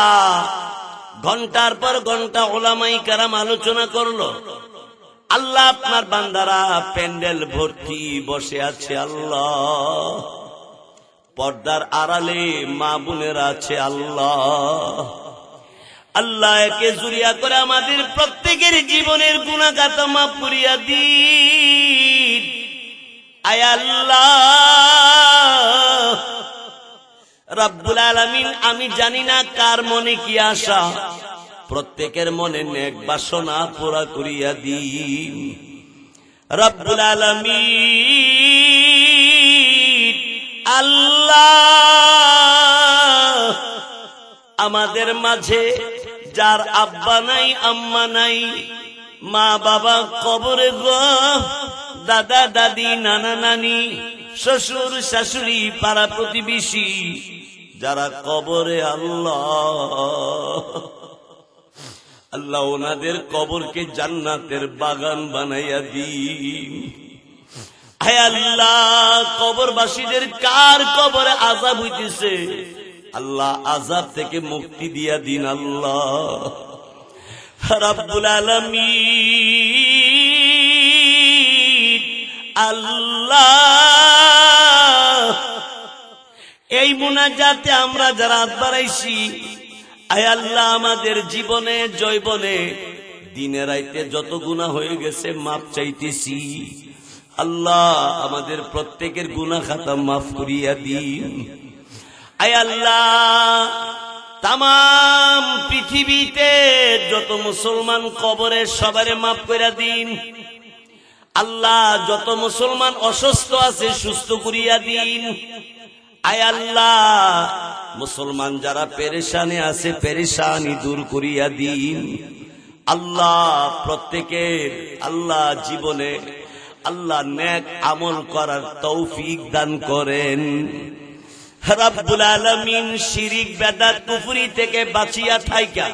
ঘন্টার পর ঘন্টা উলামায়ে কেরাম আলোচনা করলো, আল্লাহ আপনার বান্দারা প্যান্ডেল ভর্তি বসে আছে, আল্লাহ পর্দার আড়ালে মা বোনেরা আছে, আল্লাহ আল্লাহ একে জুরিয়া করে আমাদের প্রত্যেকের জীবনের গুনাহ খাতা মাফ করিয়া দিন। আয় আল্লাহ রব্বুল আলামিন, আমি জানি না কার মনে কি আশা, প্রত্যেকের মনে নেক বাসনা পুরা করিয়া দিন রব্বুল আলামিন। আল্লাহ আমাদের মাঝে যার আব্বা নাই, আম্মা নাই, মা বাবা কবরে গো, দাদা দাদি, নানা নানি, শ্বশুর শাশুড়ি, পাড়া প্রতিবেশী যারা কবরে, আল্লাহ আল্লাহ ওনাদের কবরকে জান্নাতের বাগান বানাইয়া দিন। হে আল্লাহ, কবরবাসীদের কার কবরে আযাব হইতেছে, আল্লাহ আযাব থেকে মুক্তি দিয়া দিন আল্লাহ রাব্বুল আলামিন। আল্লাহ, এই মুনাজাতে আমরা যারা হাত বাড়াইছি, আয় আল্লাহ, আমাদের জীবনে জৈবনে দিনে রাইতে যত গুনাহ হয়ে গেছে মাপ চাইতেছি আল্লাহ, আমাদের প্রত্যেকের গুনাহ খাতা মাফ করিয়া দিন। আয় আল্লাহ, তামাম পৃথিবীতে যত মুসলমান কবরে সবারে মাফ করিয়া দিন আল্লাহ। যত মুসলমান অসুস্থ আছে সুস্থ করিয়া দিন। আয় আল্লাহ, মুসলমান যারা পেরেশানে আছে পেরেশানি দূর করিয়া দিন আল্লাহ। প্রত্যেকের আল্লাহ জীবনে আল্লাহ নেক আমল করার তৌফিক দান করেন রাব্বুল আলামিন। শিরিক বেদাত কুফরি থেকে বাঁচিয়া থাইকা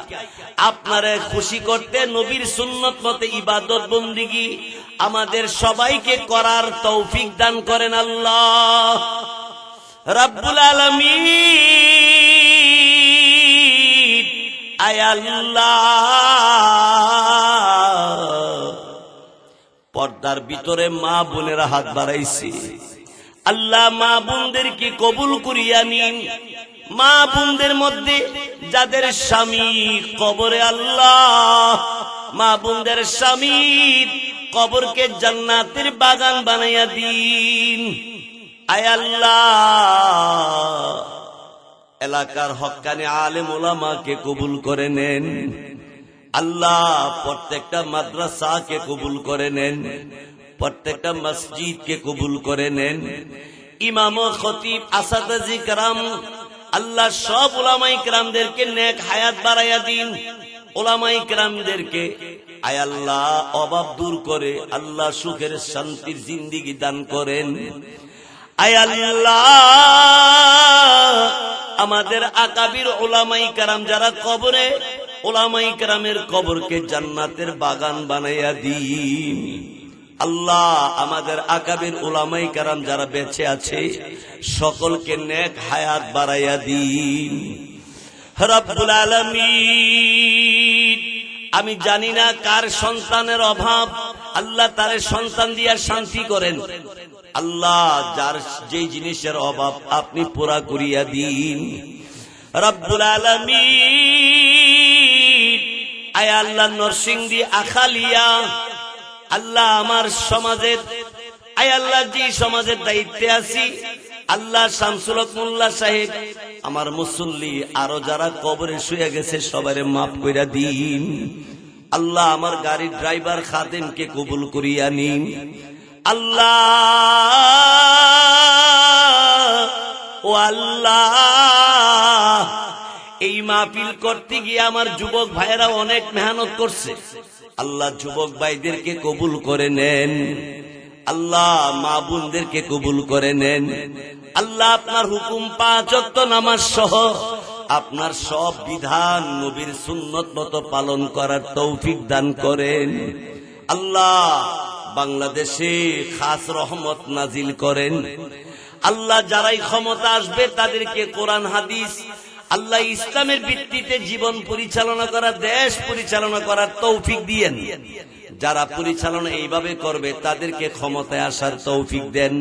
আপনারে খুশি করতে নবীর সুন্নত মতে ইবাদত বন্দিগি আমাদের সবাইকে করার তৌফিক দান করেন আল্লাহ রাব্বুল আলামিন। আয় আল্লাহ, পর্দার ভিতরে মা বোনেরা হাত বাড়াইছে আল্লাহ, মা বোনদেরকে কবুল করিয়া নিন। মা বোনদের মধ্যে যাদের স্বামী কবরে আল্লাহ, মা বোনদের স্বামীর কবরকে জান্নাতের বাগান বানাইয়া দিন। আয় আল্লাহ, এলাকার হক্কানি আলেম ওলামাকে কবুল করে নেন আল্লাহ। প্রত্যেকটা মাদ্রাসাকে কবুল করে নেন, প্রত্যেকটা মসজিদকে কবুল করে নেন। ইমাম ও খতিব আসাদাজি کرام আল্লাহ সব উলামায়ে کرامদেরকে নেক হায়াত বাড়াইয়া দিন। উলামায়ে کرامদেরকে আয় আল্লাহ অভাব দূর করে আল্লাহ সুখের শান্তির জিন্দেগি দান করেন। আয় আল্লাহ, আমাদের আকাবির উলামায়ে کرام যারা কবরে, উলামায়ে کرامের কবরকে জান্নাতের বাগান বানাইয়া দিন আল্লাহ। আমাদের আকাবির উলামায়ে کرام যারা বেঁচে আছে সকলকে নেক হায়াত বাড়াইয়া দিন রব্বুল আলামিন। আমি জানি না কার সন্তানের অভাব, আল্লাহ তার সন্তান দিয়া শান্তি করেন আল্লাহ। যার যেই জিনিসের অভাব আপনি পুরা করিয়া দিন রব্বুল আলামিন। আয় আল্লাহ, নরসিংদী আখালিয়া আল্লাহ আমার সমাজের, আয় আল্লাহ যে সমাজের দায়িত্বে আছি আল্লাহ, শামসুল হক মোল্লা সাহেব, আমার মুসল্লি আরো যারা কবরে শুয়ে গেছে সবারে মাফ কইরা দিন আল্লাহ। আমার গাড়ির ড্রাইভার খাদেমকে কবুল করিয়া নিন আল্লাহ। ও আল্লাহ, এই মাহফিল করতে গিয়ে আমার যুবক ভাইয়েরা অনেক মেহনত করছে আল্লাহ। যুবক ভাইদেরকে কবুল করে নেন আল্লাহ, মা বোনদেরকে কবুল করে নেন আল্লাহ। আপনার হুকুম 5 ওয়াক্ত নামাজ সহ আপনার সব বিধান নবীর সুন্নত মতো পালন করার তৌফিক দান করেন আল্লাহ। বাংলাদেশে খাস রহমত নাজিল করেন আল্লাহ। যারাই ক্ষমতা আসবে তাদেরকে কোরআন হাদিস আল্লাহ ইসলামের ভিত্তিতে জীবন পরিচালনা করা, দেশ পরিচালনা করার তৌফিক দিয়েন। যারা পরিচালনা এইভাবে করবে তাদেরকে ক্ষমতায় আসার তৌফিক দেন।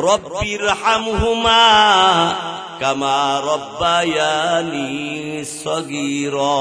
রব্বির হামহুমা কামা রব্বায়ানি সগীরা।